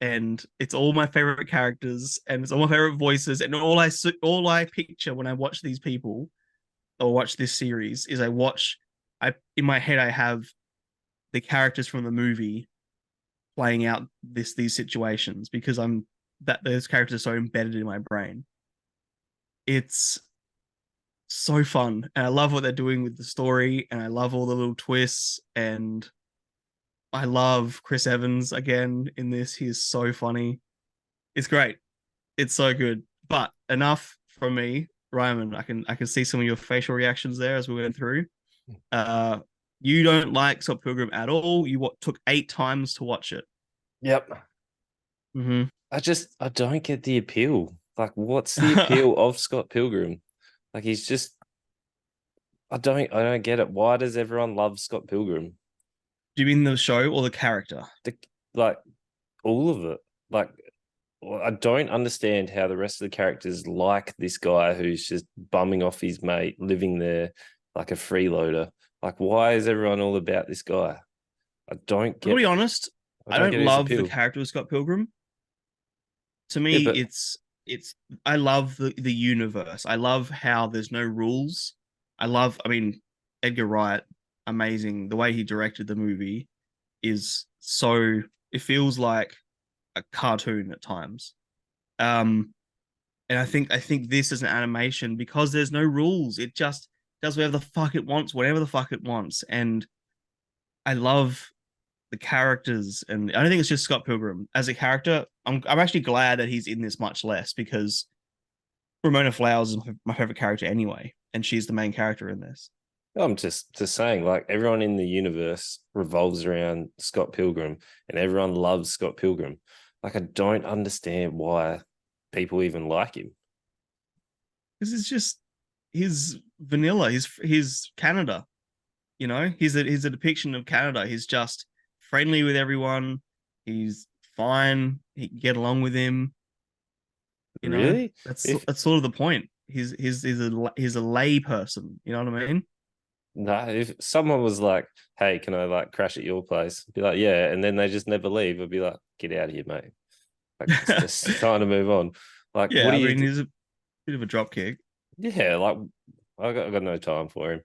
and it's all my favorite characters, and it's all my favorite voices, and all I picture when I watch these people or watch this series is I in my head I have the characters from the movie playing out these situations because I'm that those characters are so embedded in my brain. It's so fun, and I love what they're doing with the story, and I love all the little twists, and I love Chris Evans again in this. He is so funny. It's great. It's so good. But enough from me, Ryman. I can see some of your facial reactions there as we went through. Uh, you don't like Scott Pilgrim at all. Took 8 times to watch it. Yep. Mm-hmm. I don't get the appeal. Like, what's the appeal of Scott Pilgrim? Like, he's just I don't get it. Why does everyone love Scott Pilgrim? Do you mean the show or the character? Like all of it. Like, I don't understand how the rest of the characters like this guy who's just bumming off his mate, living there like a freeloader. Like, why is everyone all about this guy? I don't To be get. honest, I I don't don't get his love the appeal. character of Scott Pilgrim. To Yeah, me, but it's I love the universe. I love how there's no rules. I mean, Edgar Wright, amazing. The way he directed the movie is so it feels like a cartoon at times. Um, and I think this is an animation because there's no rules. It just does whatever the fuck it wants, whatever the fuck it wants. And I love the characters, and I don't think it's just Scott Pilgrim as a character. I'm actually glad that he's in this much less because Ramona Flowers is my favorite character anyway, and she's the main character in this. I'm just saying, like, everyone in the universe revolves around Scott Pilgrim, and everyone loves Scott Pilgrim. Like, I don't understand why people even like him. This is just his vanilla, his Canada. You know, he's a depiction of Canada. He's just friendly with everyone. He's fine. He can get along with him. You know, Really? If that's sort of the point. He's a lay person. You know what I mean? No, if someone was like, "Hey, can I like crash at your place?" I'd be like, "Yeah," and then they just never leave. I'd be like, "Get out of here, mate! Like, it's just time to move on." Like, what Yeah, do I you? mean, he's a bit of a dropkick. Yeah, like I got no time for him.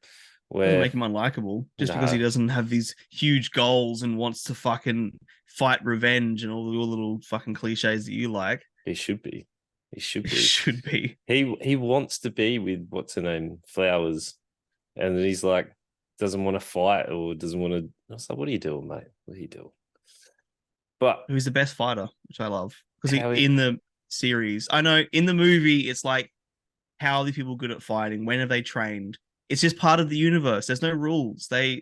Doesn't Where make him unlikable just because he no, doesn't have these huge goals and wants to fucking fight revenge and all the little fucking cliches that you like. he should be. He should It be. should be. He wants to be with what's her name, Flowers, and he's like doesn't want to fight or doesn't want to. I was like, "What are you doing, mate? What are you doing?" But He's the best fighter, which I love. Because he how he, in the series, I know in the movie, it's like, how are these people good at fighting? When have they trained? It's just part of the universe. There's no rules. They're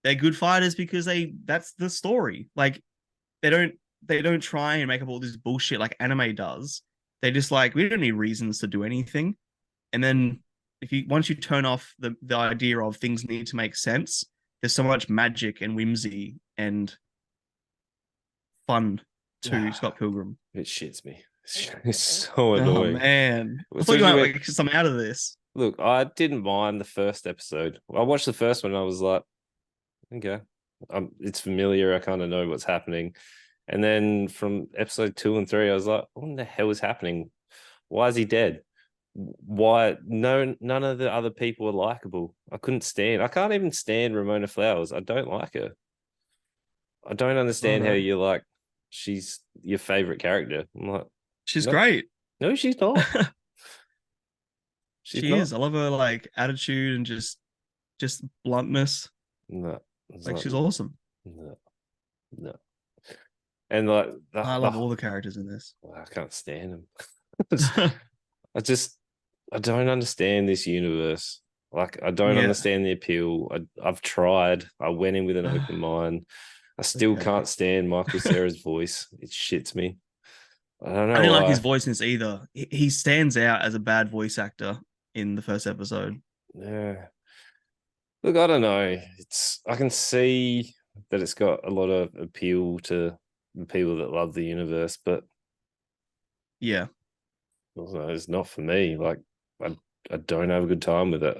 good fighters because that's the story. Like they don't they don't try and make up all this bullshit like anime does. They just like, we don't need reasons to do anything. And then if you once you turn off the idea of things need to make sense, there's so much magic and whimsy and fun to Scott Pilgrim. it shits me. It's so Oh annoying. man, I thought you Especially might when like some out of this. look, I didn't mind the first episode. I watched the first one and I was like, okay, it's familiar. I kind of know what's happening. And then from episode 2 and 3, I was like, what the hell is happening? Why is he dead? Why none of the other people are likable? I can't even stand Ramona Flowers. I don't like her. I don't understand how Righto. you're like she's your favorite character. I'm like, She's no, great. no, she's not. She's She not. is. I love her like attitude and just bluntness. No, it's Like like she's awesome. no, no. And like I the love all the characters in this. I can't stand him. I just I don't understand this universe. Like I don't Yeah. understand the appeal. I've tried. I went in with an open mind. I still Okay. can't stand Michael Cera's voice. It shits me. I don't I know didn't like his why. voice in this either. He stands out as a bad voice actor in the first episode. Yeah. Look, I don't know. It's I can see that it's got a lot of appeal to the people that love the universe, but Yeah. I don't know, it's not for me. Like I I don't have a good time with it.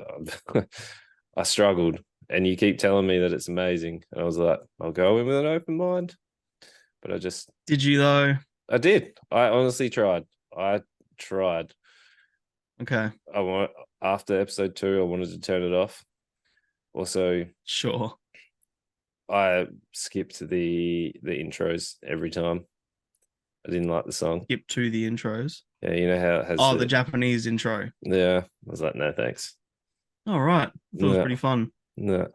I struggled, and you keep telling me that it's amazing, and I was like, I'll go in with an open mind, but Did you though? I did. I honestly tried. I tried. Okay. I want after episode 2, I wanted to turn it off. Also, Sure. I skipped the intros every time. I didn't like the song. Skip to the intros. Yeah, you know how it has Oh, the the Japanese intro. yeah. I was like, no, thanks. All right. I thought it was No, pretty fun. no.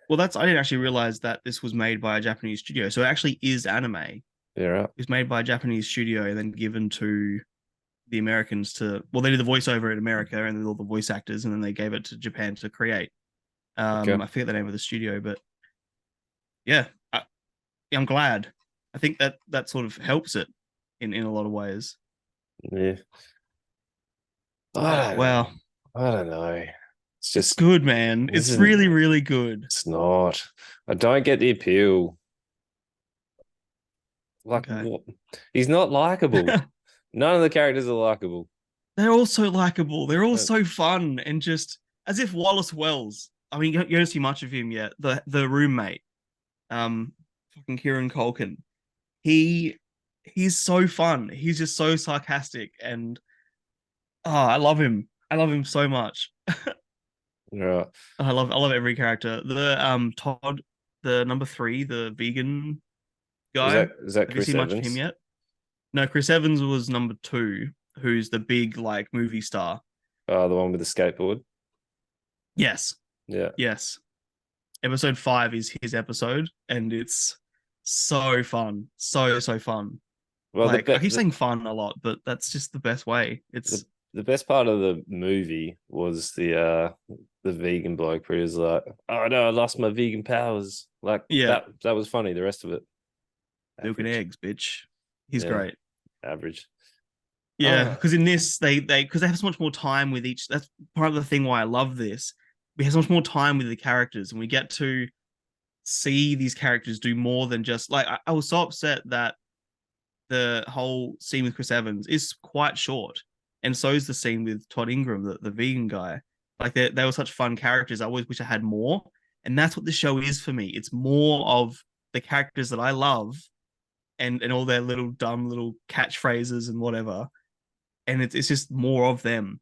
Well, I didn't actually realize that this was made by a Japanese studio. So it actually is anime. It Yeah, right. was made by a Japanese studio and then given to the Americans to, well, they did the voiceover in America and then all the voice actors, and then they gave it to Japan to create. Okay. I forget the name of the studio, but yeah, I'm glad. I think that sort of helps it in a lot of ways. Yeah. Oh, wow. I don't know. It's It's just good, man. this It's isn't really, really good. it's not. I don't get the appeal. Like Okay. what? He's not likable. None of the characters are likable. They're all so likable. They're all Uh, so fun and just as if Wallace Wells. I mean, you don't see much of him yet. The roommate, um, fucking Kieran Culkin. He he's so fun. He's just so sarcastic and I love him. I love him so much. right. I love every character. The Todd, the number three, the vegan guy. Is that Have you Chris seen much of him Evans? yet? No, Chris Evans was number two, who's the big like movie star. The one with the skateboard. Yes, Yeah. yes. Episode 5 is his episode, and it's so fun, so fun. Well, Like I keep saying fun a lot, but that's just the best way. the It's the best part of the movie was the vegan bloke who was like, "Oh no, I lost my vegan powers." Like yeah, that was funny. The rest of it, milk and average. eggs, bitch. He's Yeah, great. average. Yeah, Uh, because in this they have so much more time with each. That's part of the thing why I love this. We have so much more time with the characters, and we get to see these characters do more than just like I was so upset that the whole scene with Chris Evans is quite short, and so is the scene with Todd Ingram, the vegan guy. Like they were such fun characters. I always wish I had more, and that's what the show is for me. It's more of the characters that I love, and all their little dumb little catchphrases and whatever, and it's just more of them.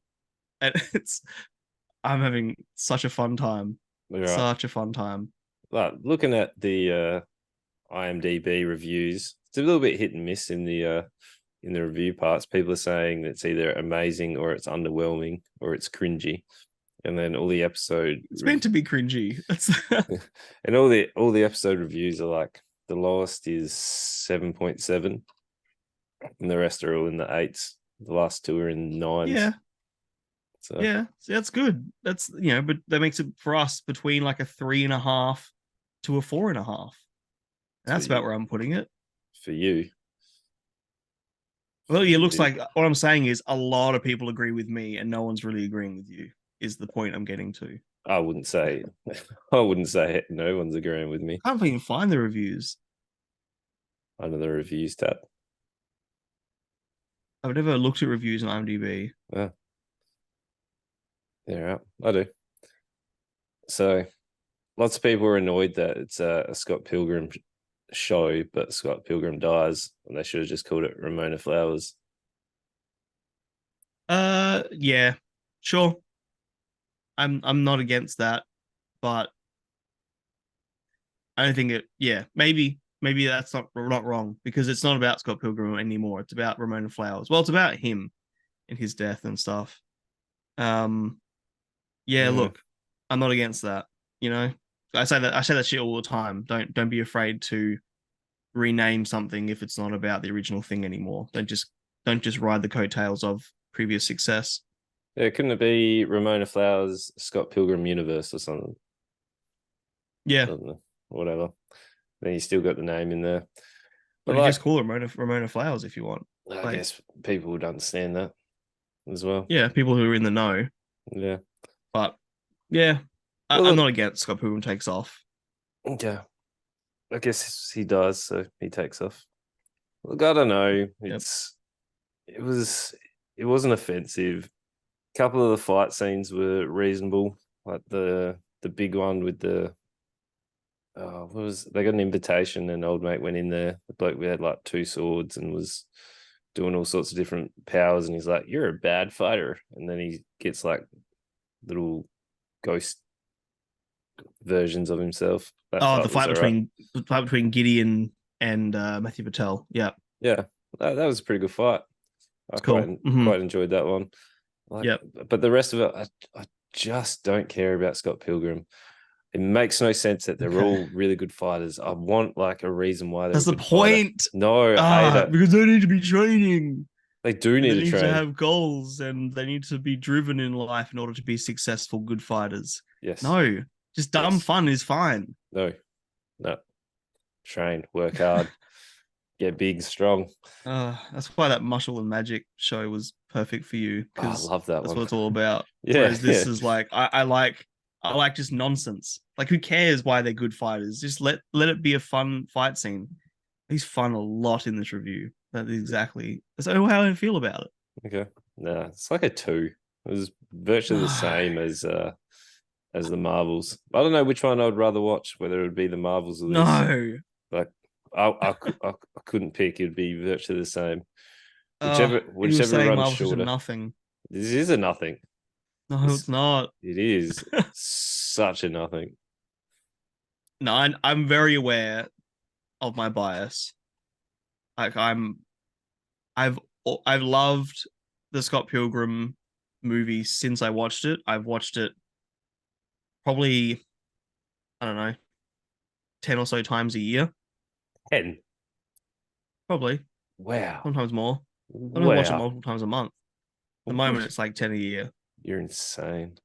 And it's I'm having such a fun time, you're right. such a fun time. Like looking at the IMDb reviews, it's a little bit hit and miss in the review parts. People are saying it's either amazing or it's underwhelming or it's cringy. And then all the episode It's meant to be cringy. and all the episode reviews are like the lowest is 7.7 and the rest are all in the eights. The last two are in nines. Yeah, So yeah, so that's good. That's but that makes it for us between like a 3.5 to a 4.5. That's about where I'm putting it. for you. Well, yeah, it looks like what I'm saying is a lot of people agree with me, and no one's really agreeing with you. Is the point I'm getting to? I wouldn't say I wouldn't say no one's agreeing with me. I can't even find the reviews. Under the reviews tab. I've never looked at reviews on IMDb. Yeah. Yeah, I do. So lots of people are annoyed that it's a Scott Pilgrim show, but Scott Pilgrim dies, and they should have just called it Ramona Flowers. Yeah, sure. I'm not against that, but I don't think it. Yeah, maybe that's not wrong because it's not about Scott Pilgrim anymore. It's about Ramona Flowers. Well, it's about him and his death and stuff. Yeah, look, I'm not against that. You know, I say that shit all the time. Don't be afraid to rename something if it's not about the original thing anymore. Don't just ride the coattails of previous success. Yeah, couldn't it be Ramona Flowers Scott Pilgrim Universe or something? Yeah, Whatever. Then you still got the name in there. but you just call it Ramona Flowers if you want. I guess people would understand that as well. Yeah, people who are in the know. Yeah. But yeah, I'm not against Scott Pilgrim Takes Off. Yeah. I guess he dies, so he takes off. Look, I don't know. It wasn't offensive. A couple of the fight scenes were reasonable. Like the big one with the they got an invitation and old mate went in there. The bloke had like two swords and was doing all sorts of different powers, and he's like, "You're a bad fighter," and then he gets like little ghost versions of himself. The fight between Gideon and Matthew Patel. Yeah, that was a pretty good fight. I quite enjoyed that one. But the rest of it, I just don't care about Scott Pilgrim. It makes no sense that they're all really good fighters. I want like a reason why they're. That's the point. Fighter. No, I hate it because they need to be training. They do need to train. To have goals, and they need to be driven in life in order to be successful, good fighters. Yes. No, just dumb fun is fine. No. Train, work hard, get big, strong. That's why that Muscle and Magic show was perfect for you. I love that. That's what it's all about. Yeah. Whereas this is like I like just nonsense. Like, who cares why they're good fighters? Just let it be a fun fight scene. He's fun a lot in this review. That's how I feel about it. Okay. No, it's like a 2. It was virtually the same as the Marvels. I don't know which one I'd rather watch, whether it would be the Marvels or this. No. Like I couldn't pick. It'd be virtually the same. Whichever runs Marvels shorter. Nothing. This is a nothing. No, it's not. It is such a nothing. No, I'm very aware of my bias. Like I've loved the Scott Pilgrim movie since I watched it. I've watched it probably, I don't know, 10 or so times a year. 10? Probably. Wow. Sometimes more. I don't watch it multiple times a month. At the moment, it's like 10 a year. You're insane.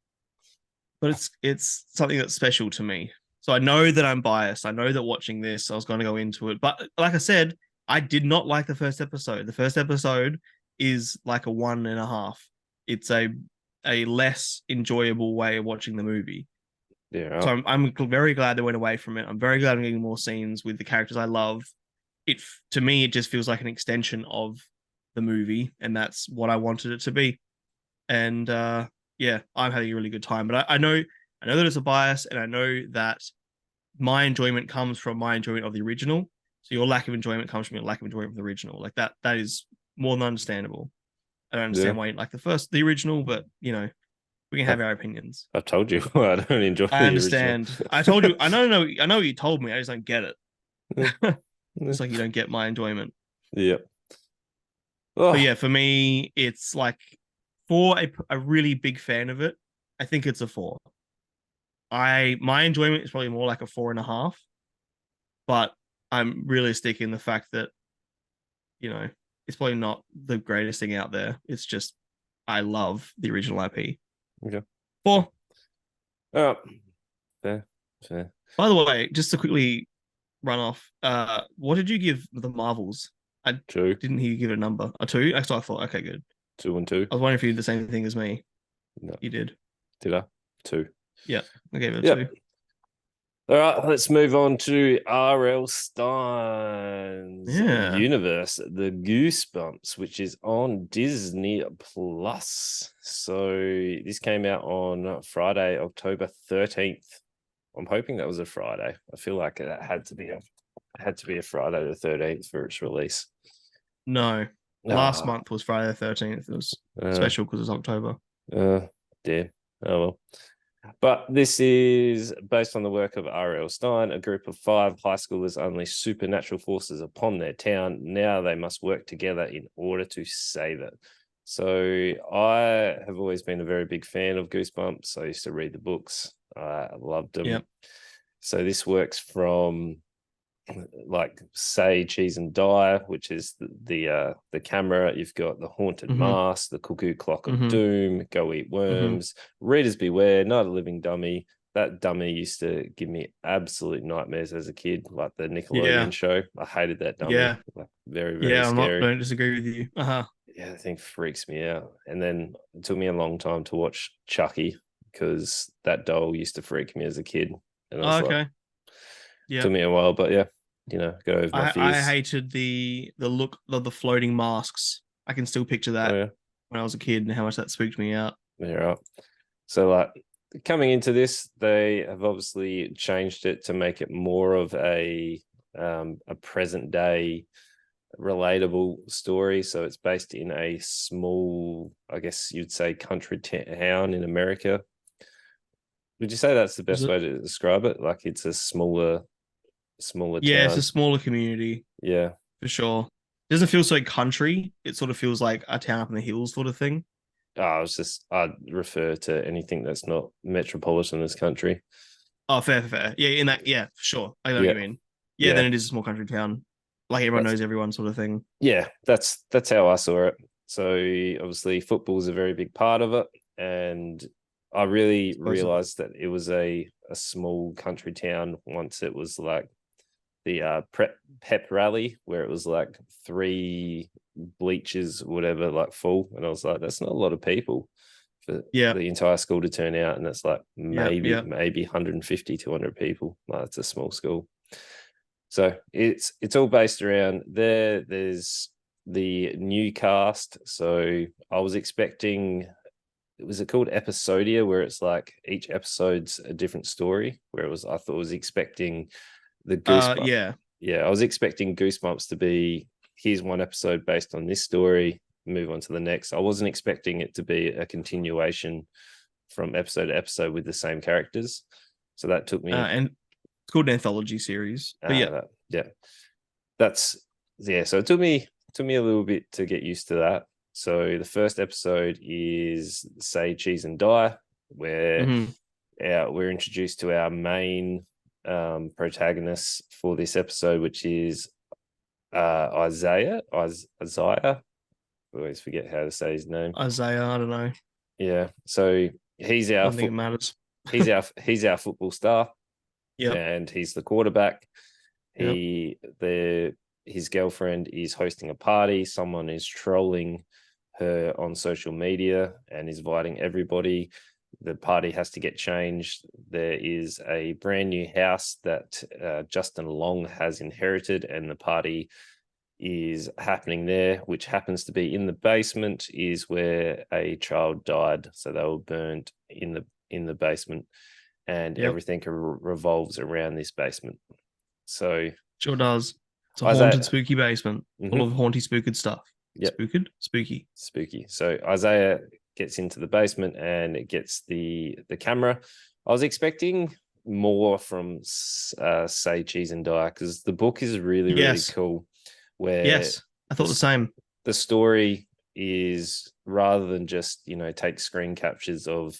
But it's something that's special to me. So I know that I'm biased. I know that watching this, I was going to go into it. But like I said, I did not like the first episode. The first episode is like a 1.5. It's a less enjoyable way of watching the movie. Yeah. So I'm very glad they went away from it. I'm very glad I'm getting more scenes with the characters I love. It to me, it just feels like an extension of the movie, and that's what I wanted it to be. And yeah, I'm having a really good time. But I know that it's a bias, and I know that my enjoyment comes from my enjoyment of the original. So your lack of enjoyment comes from your lack of enjoyment of the original. Like that is more than understandable. I don't Yeah. understand why you like the original, but we can have our opinions. I've told you I don't enjoy I the original. understand. I told you. I know. I know what you told me. I just don't get it. Yeah. It's like you don't get my enjoyment. Yeah. But Oh, yeah, for me, it's like for a really big fan of it, I think it's a 4. My enjoyment is probably more like a 4.5, but I'm realistic in the fact that it's probably not the greatest thing out there. It's just I love the original IP. okay. 4. Oh, fair, fair. By the way, just to quickly run off, what did you give the Marvels? I 2, didn't hear you give it a number. A 2? I thought, okay, good. 2 and 2. I was wondering if you did the same thing as me. No, You did. did I? 2. Yeah, I gave it a Yep. 2. All right, let's move on to R.L. Stein's Yeah. universe, the Goosebumps, which is on Disney Plus. So this came out on Friday, October 13th. I'm hoping that was a Friday. I feel like it had to be a Friday the 13th for its release. No. Last Ah, month was Friday the 13th. It was uh, special because it's October. Damn. Oh well. But this is based on the work of R.L. Stein. A group of 5 high schoolers unleash supernatural forces upon their town. Now they must work together in order to save it. So I have always been a very big fan of Goosebumps. I used to read the books. I loved them. Yep. So this works from like Say Cheese and Die, which is the camera. You've got the Haunted Mm-hmm. Mask, the Cuckoo Clock of Mm-hmm. Doom, Go Eat Mm-hmm. Worms, Readers Beware, Night of the Living Dummy. That dummy used to give me absolute nightmares as a kid, like the Nickelodeon Yeah. show. I hated that dummy. Yeah. Like very, very Yeah. scary. Don't disagree with you. Uh-huh. Yeah, the thing freaks me out. And then it took me a long time to watch Chucky because that doll used to freak me as a kid. And I Oh, was like, okay. Yeah. took me a while, but yeah, got over my I fears. hated the look of the floating masks. I can still picture Oh that yeah, when I was a kid and how much that spooked me out. yeah. Right. So like coming into this, they have obviously changed it to make it more of a present day relatable story. So it's based in a small, I guess you'd say, country town in America. Would you say that's the Is best it? way to describe it? Like it's a smaller Yeah, it's a town. smaller community Yeah. for sure. It doesn't feel so country. It sort of feels like a town up in the hills sort of thing. I'd refer to anything that's not metropolitan as country. Oh, fair, fair, fair. Yeah, in that, yeah, for sure. I know what Yeah. you mean. Yeah, Yeah. then it is a small country town. Like everyone That's knows everyone sort of thing. yeah, that's how I saw it. So obviously football is a very big part of it. And I really Supposedly. realized that it was a small country town once it was like the pep rally where it was like 3 bleachers, whatever, like full. And I was like, that's not a lot of people for Yeah, the entire school to turn out. And that's like yeah, yeah. maybe 150, 200 people. Like it's a small school. So it's all based around there. There's the new cast. So I was expecting, was it called Episodia, where it's like each episode's a different story? Where it was, I thought I was expecting the Goosebumps. Yeah. Yeah, I was expecting Goosebumps to be here's one episode based on this story, move on to the next. I wasn't expecting it to be a continuation from episode to episode with the same characters. So that took me And it's called an anthology series. But yeah. yeah, that's yeah. So it took me a little bit to get used to that. So the first episode is Say Cheese and Die, where Mm-hmm. we're introduced to our main protagonist for this episode, which is Isaiah. Isaiah. I always forget how to say his name. Isaiah, I don't know. Yeah. So he's I our don't think it matters. he's our football star, Yep. and he's the quarterback. Yep. His girlfriend is hosting a party. Someone is trolling her on social media and is inviting everybody. The party has to get changed. There is a brand new house that Justin Long has inherited, and the party is happening there, which happens to be in the basement, is where a child died. So they were burned in the basement, and everything revolves around this basement. So sure does. It's a Isaiah, haunted, spooky basement full of haunty, spooked stuff. Yep. Spooky. So Isaiah gets into the basement and it gets the camera. I was expecting more from Say Cheese and Die, because the book is really cool. Where I thought the same. The story is, rather than just take screen captures of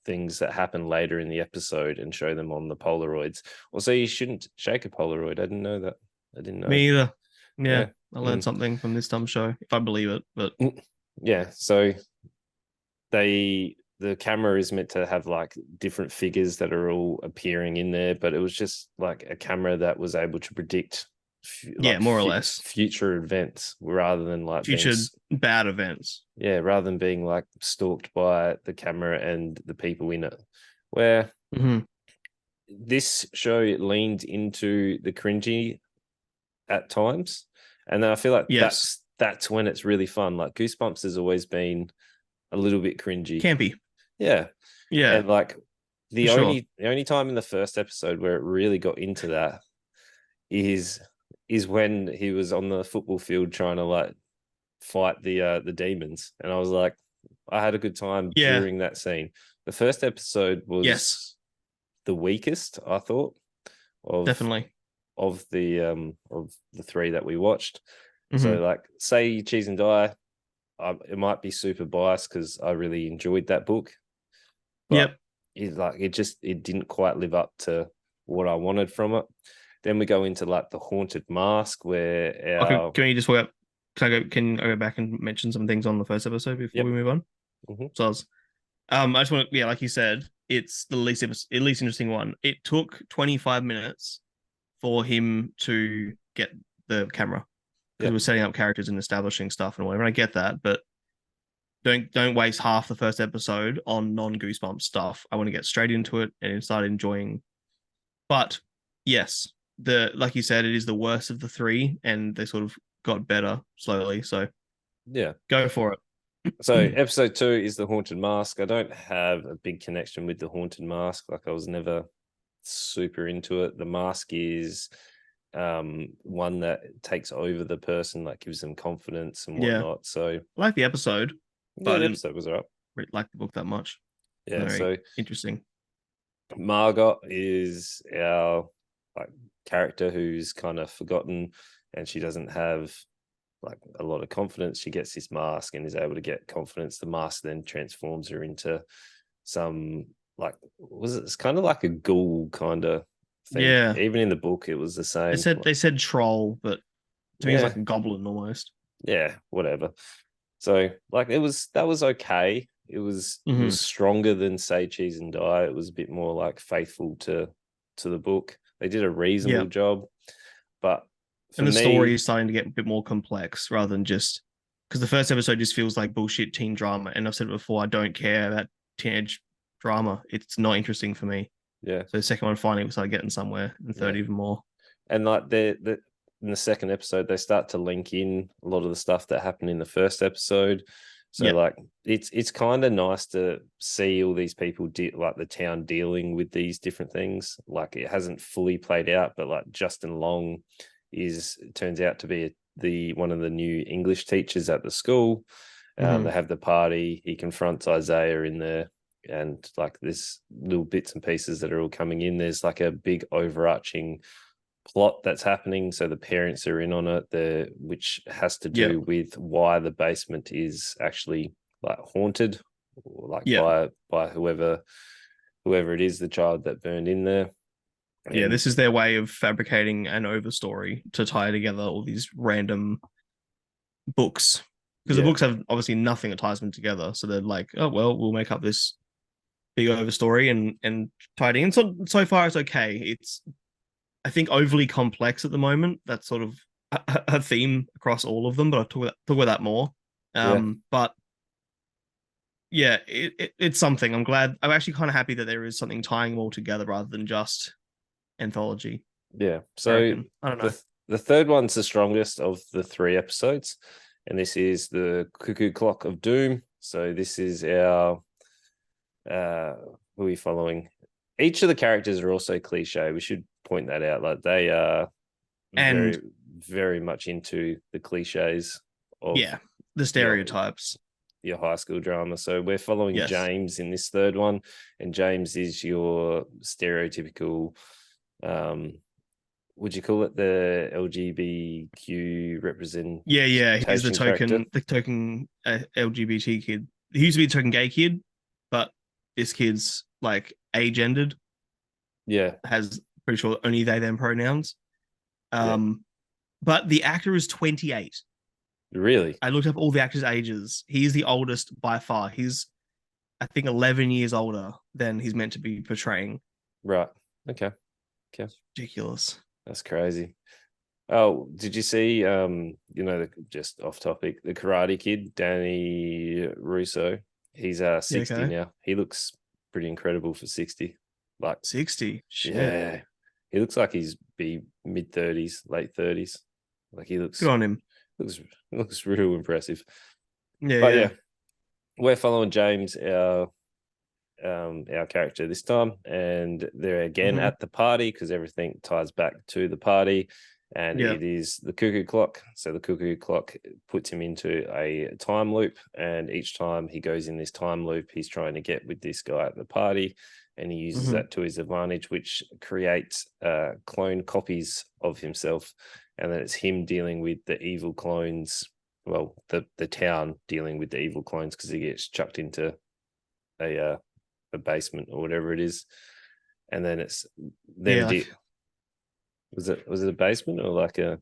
things that happen later in the episode and show them on the Polaroids. Also, you shouldn't shake a Polaroid. I didn't know that. I didn't know. Me either. Yeah. I learned something from this dumb show, if I believe it. But yeah, so the camera is meant to have like different figures that are all appearing in there, but it was just like a camera that was able to predict more or less future events, rather than like future bad events. Yeah, rather than being like stalked by the camera and the people in it. Where this show leaned into the cringy at times, and then I feel like that's when it's really fun. Like Goosebumps has always been a little bit cringy, campy. Yeah, and like the only time in the first episode where it really got into that is when he was on the football field trying to like fight the demons, and I was like, I had a good time during that scene. The first episode was the weakest, I thought, definitely of the three that we watched. So like, Say Cheese and Die, it might be super biased because I really enjoyed that book, but it didn't quite live up to what I wanted from it. Then we go into like the Haunted Mask, where can you just work? Can I go back and mention some things on the first episode before we move on? So I just want to, like you said, it's the least interesting one. It took 25 minutes for him to get the camera, because we're setting up characters and establishing stuff and whatever. And I get that, but don't waste half the first episode on non-Goosebumps stuff. I want to get straight into it and start enjoying. But yes, like you said, it is the worst of the three, and they sort of got better slowly. So go for it. So episode 2 is the Haunted Mask. I don't have a big connection with the Haunted Mask. Like, I was never super into it. The mask is one that takes over the person, like gives them confidence and whatnot. So I like the episode, but the episode was all right. Like the book that much. So interesting. Margot is our like character who's kind of forgotten, and she doesn't have like a lot of confidence. She gets this mask and is able to get confidence. The mask then transforms her into some it's kind of like a ghoul kind of thing. Yeah, even in the book it was the same. They said troll, but to me it's like a goblin almost. Yeah, whatever. So like that was okay. It was stronger than Say Cheese and Die. It was a bit more like faithful to the book. They did a reasonable job, but the story is starting to get a bit more complex rather than just, because the first episode just feels like bullshit teen drama. And I've said it before, I don't care about teenage drama. It's not interesting for me. Yeah. So the second one finally we started getting somewhere, and third even more. And like in the second episode, they start to link in a lot of the stuff that happened in the first episode. So like it's kind of nice to see all these people like the town dealing with these different things. Like, it hasn't fully played out, but like Justin Long turns out to be one of the new English teachers at the school. They have the party. He confronts Isaiah in there, and like there's little bits and pieces that are all coming in. There's like a big overarching plot that's happening, so the parents are in on it, which has to do with why the basement is actually like haunted, like by whoever it is, the child that burned in there. And this is their way of fabricating an overstory to tie together all these random books, because the books have obviously nothing that ties them together. So they're like, oh well, we'll make up this big overstory and tie it in. So far it's okay. It's, I think, overly complex at the moment. That's sort of a theme across all of them, but I'll talk about that more Yeah, But yeah, it's something. I'm glad. I'm actually kind of happy that there is something tying them all together rather than just anthology. yeah. I So reckon. I don't know. the third one's the strongest of the three episodes, and this is the Cuckoo Clock of Doom. So this is our who are we following? Each of the characters are also cliche. We should point that out. Like they are And very, very much into the cliches of yeah, the your stereotypes. your high school drama. So we're following Yes. James in this third one, and James is your stereotypical would you call it the LGBTQ Yeah. He's representation character? the token LGBT kid. He used to be the token gay kid, but this kid's like agendered, Yeah, has pretty sure only they them pronouns. yeah. Um, but the actor is 28. Really? I looked up all the actors' ages. He's the oldest by far. He's I think 11 years older than he's meant to be portraying. Right. Okay. Okay. Ridiculous. That's crazy. Oh, did you see just off topic, the Karate Kid, Danny Russo? He's Yeah, 60 okay. now. He looks pretty incredible for 60. Like, 60. Shit. yeah. He looks like he's be mid 30s, late 30s. Like he Good on him. looks looks real impressive. Yeah, But yeah. yeah, we're following James, our character this time, and they're again Mm-hmm. at the party because everything ties back to the party, and Yeah. it is the cuckoo clock. So the cuckoo clock puts him into a time loop, and each time he goes in this time loop, he's trying to get with this guy at the party, and he uses Mm-hmm. that to his advantage, which creates clone copies of himself, and then it's him dealing with the evil clones. Well, the town dealing with the evil clones because he gets chucked into a basement or whatever it is, and then it's them. Yeah, like Was it a basement or like a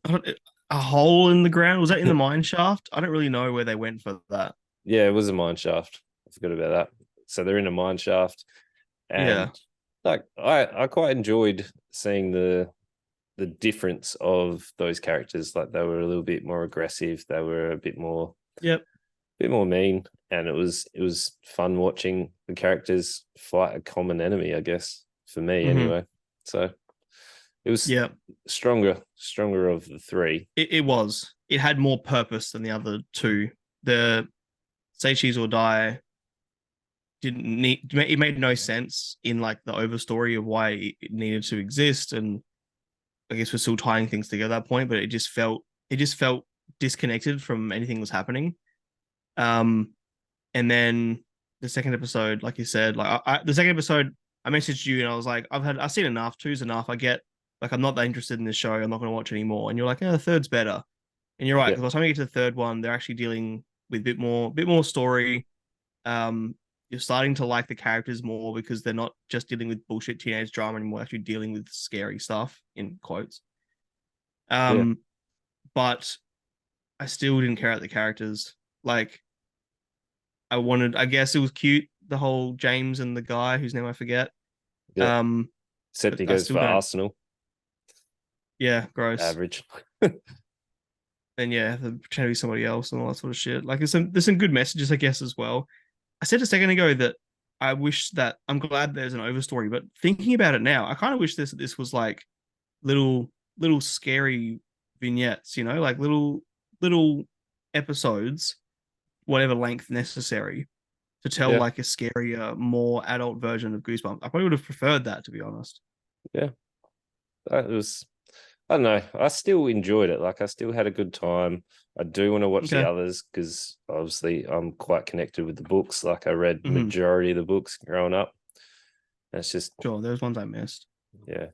a hole in the ground. Was that in the mine shaft? I don't really know where they went for that. yeah, it was a mine shaft. I forgot about that. So they're in a mine shaft, Yeah. and like I quite enjoyed seeing the difference of those characters. Like they were a little bit more aggressive. They were a Yep. bit more mean, and it was fun watching the characters fight a common enemy. I guess for me Mm-hmm. anyway. So it was Yep. stronger of the three. It was. It had more purpose than the other two. The Say Cheese or Die didn't need it made no sense in like the overstory of why it needed to exist, and I guess we're still tying things together at that point, but it just felt disconnected from anything that was happening. Um, and then the second episode, like you said, like the second episode, I messaged you and I was like, I've seen enough. Two's enough. I get like I'm not that interested in this show. I'm not going to watch anymore. And you're like, the third's better. And you're right Yeah, because by the time you get to the third one, they're actually dealing with a bit more story. You're starting to like the characters more because they're not just dealing with bullshit teenage drama anymore. Actually dealing with scary stuff in quotes. yeah, Um, but I still didn't care about the characters. Like I guess it was cute, the whole James and the guy whose name I forget. yeah. Um, Except but he I goes still for don't. Arsenal, Yeah, gross. average. And yeah, they pretend to be somebody else and all that sort of shit. Like there's some good messages, I guess, as well. I said a second ago that I wish that I'm glad there's an overstory, but thinking about it now, I kind of wish this was like little scary vignettes, like little episodes, whatever length necessary, to tell Yeah, like a scarier, more adult version of Goosebumps. I probably would have preferred that, to be honest. yeah. That was. I don't know. I still enjoyed it. Like I still had a good time. I do want to watch the Okay. others because obviously I'm quite connected with the books. Like I read Mm-hmm. majority of the books growing up. And it's just Sure. There's ones I missed. yeah.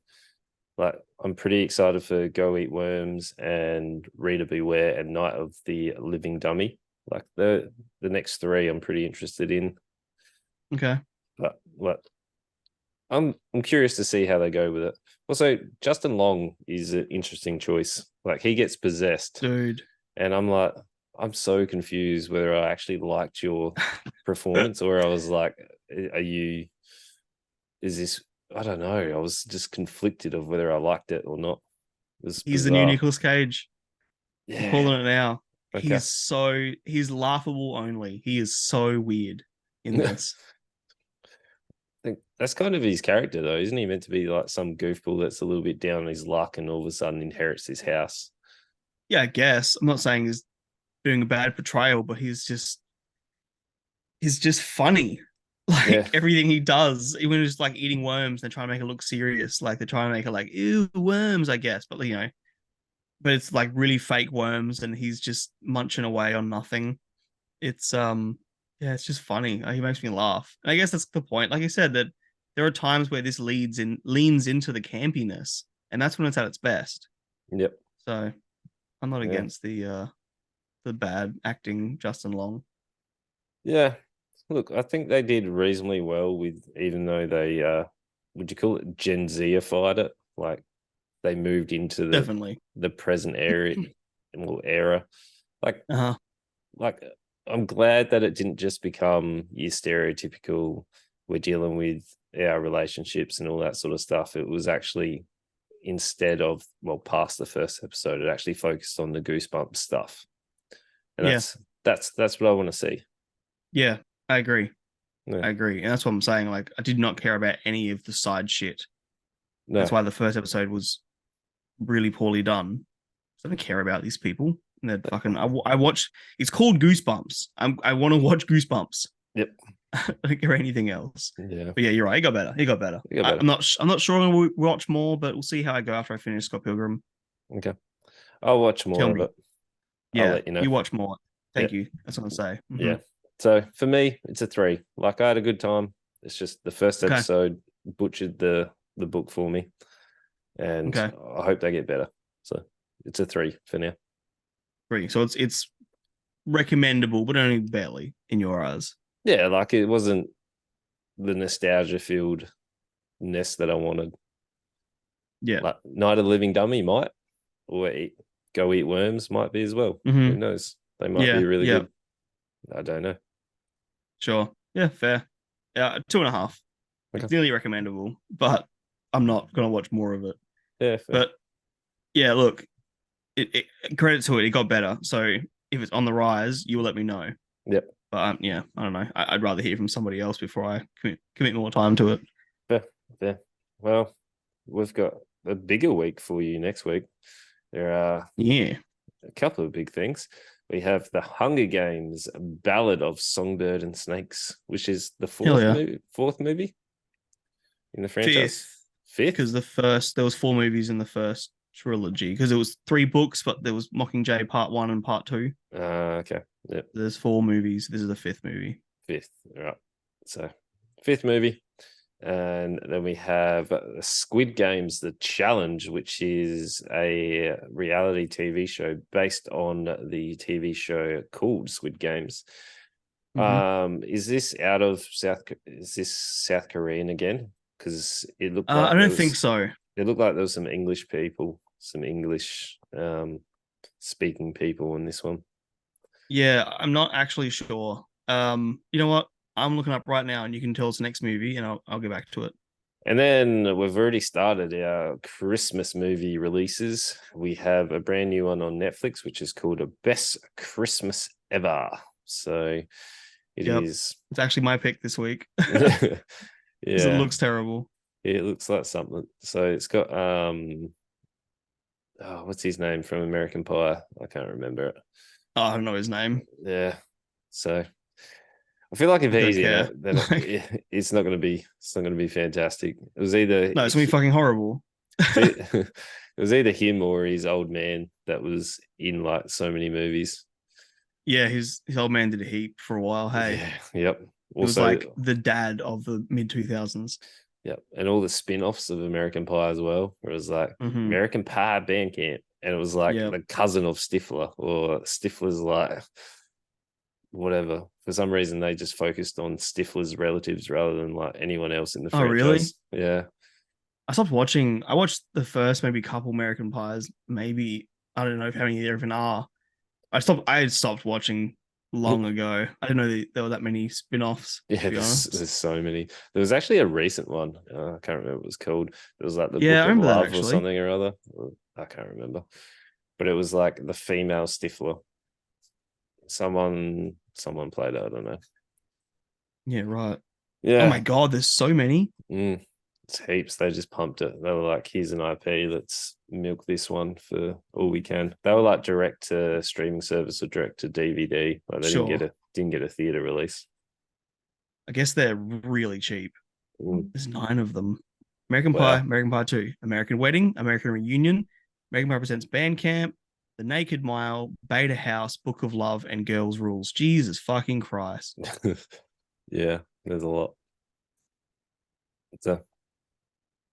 Like I'm pretty excited for Go Eat Worms and Reader Beware and Night of the Living Dummy. Like the next three I'm pretty interested in. Okay. But what I'm curious to see how they go with it. Also, Justin Long is an interesting choice. Like he gets possessed, Dude. and I'm like, I'm so confused whether I actually liked your performance or I was like, are you? Is this? I don't know. I was just conflicted of whether I liked it or not. It was He's the new bizarre. Nicolas Cage. I'm Yeah, calling it now. Okay. He's laughable only. He is so weird in I this. think that's kind of his character, though, isn't he? Meant to be like some goofball that's a little bit down on his luck and all of a sudden inherits his house. Yeah, I guess. I'm not saying he's doing a bad portrayal, but he's just funny. Yeah. Like everything he does, even just like eating worms, they're trying to make it look serious. Like they're trying to make it like, ew, worms, I guess. But but it's like really fake worms, and he's just munching away on nothing. It's yeah, it's just funny. He makes me laugh. And I guess that's the point. Like I said, that there are times where this leans into the campiness, and that's when it's at its best. Yep. So I'm not Yeah. against the bad acting Justin Long. Yeah. Look, I think they did reasonably well with, even though they would you call it Gen Zified it? Like they moved into Definitely. the present era. Like Uh-huh. like I'm glad that it didn't just become your stereotypical we're dealing with our relationships and all that sort of stuff. It was actually, instead of, well, past the first episode, it actually focused on the Goosebumps stuff. And Yeah. that's what I want to see. Yeah. I agree. Yeah. I agree. And that's what I'm saying. Like, I did not care about any of the side shit. No. That's why the first episode was really poorly done. I don't care about these people. And they're fucking. I watch. It's called Goosebumps. I want to watch Goosebumps. Yep. I don't care anything else. Yeah. But yeah, you're right. It got better. It got better. It got better. I'm not sure I'm gonna watch more, but we'll see how I go after I finish Scott Pilgrim. Okay. I'll watch more Tell of me. it. I'll Yeah, let you know. you watch more. Yeah. Thank you. That's what I'm gonna say. Yeah. So for me, it's a 3. Like I had a good time. It's just the first Okay. episode butchered the book for me. And Okay. I hope they get better. So it's a 3 for now. 3. So it's recommendable, but only barely in your eyes. Yeah, like it wasn't the nostalgia filled nest that I wanted. Yeah. Like Night of the Living Dummy might, or Go Eat Worms might be as well. Who knows? They might Yeah. be really Yeah. good. I don't know. Sure. Yeah. Fair. Yeah. 2.5. Okay. It's nearly recommendable, but I'm not gonna watch more of it. Yeah, fair. But yeah, look, credit to it, it got better. So if it's on the rise, you will let me know. Yep. But yeah, I don't know. I'd rather hear from somebody else before I commit more time to it. Fair. Fair. Well, we've got a bigger week for you next week. There are Yeah. a couple of big things. We have the Hunger Games Ballad of Songbird and Snakes, which is the fourth movie in the franchise. Fifth? Because there was 4 movies in the first trilogy. Because it was 3 books, but there was Mockingjay Part 1 and Part 2. Okay. Yep. There's 4 movies. This is the 5th movie. 5th. All right. So 5th movie. And then we have Squid Games, The Challenge, which is a reality TV show based on the TV show called Squid Games. Is this South Korean again? Because it looked like I don't think so. It looked like there was some English people, some English speaking people in this one. Yeah, I'm not actually sure. You know what? I'm looking up right now, and you can tell us the next movie, and I'll get back to it. And then we've already started our Christmas movie releases. We have a brand new one on Netflix, which is called A Best Christmas Ever. So it is. It's actually my pick this week. Yeah. It looks terrible. Yeah, it looks like something. So it's got what's his name from American Pie? I can't remember it. Oh, I don't know his name. Yeah. So I feel like if he's in it, then it's not going to be fantastic. It was either no, it's gonna be fucking horrible. it was either him or his old man that was in like so many movies. Yeah, his old man did a heap for a while. Hey, yeah, yep. Also, it was like the dad of the mid 2000s. Yep, and all the spin-offs of American Pie as well. Where it was like American Pie Band Camp, and it was like the cousin of Stifler, or Stifler's like whatever. For some reason, they just focused on Stifler's relatives rather than like anyone else in the franchise. Oh, really? Yeah. I stopped watching. I watched the first maybe couple American Pies. Maybe I don't know how many there even are. I stopped watching long ago. I didn't know there were that many spin-offs. Yeah, there's so many. There was actually a recent one. I can't remember what it was called. It was like the Book of Love or something or other. I can't remember. But it was like the female Stifler. someone played it. I don't know. Yeah, right. Oh my Yeah. god, there's so many. It's heaps. They just pumped it. They were like, here's an IP. Let's milk this one for all we can. They were like direct to streaming service or direct to DVD. Like they Sure. didn't get a theater release. I guess they're really cheap. Mm. There's 9 of them. American Pie, Wow. American Pie 2, American Wedding, American Reunion, American Pie Presents Bandcamp, The Naked Mile, Beta House, Book of Love, and Girls Rules. Jesus fucking Christ. Yeah, there's a lot. So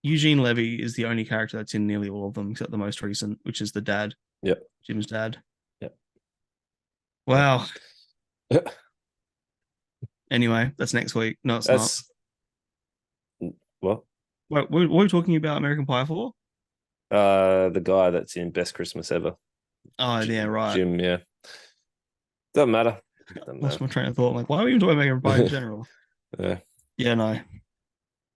Eugene Levy is the only character that's in nearly all of them, except the most recent, which is the dad. yep. Jim's dad. Yep. Wow. Anyway, that's next week. No, it's not. That's what? What are we talking about American Pie for? The guy that's in Best Christmas Ever. Oh, yeah, right. Jim, yeah. Doesn't matter. Doesn't Lost matter. my train of thought. I'm like, why are we even talking about American Pie in general? Yeah. Yeah, no.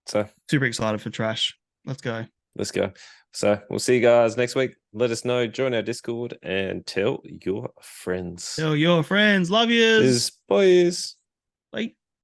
So Super excited for trash. Let's go. let's go. So we'll see you guys next week. Let us know, join our Discord, and tell your friends. Tell your friends. Love yous. Boys. Bye.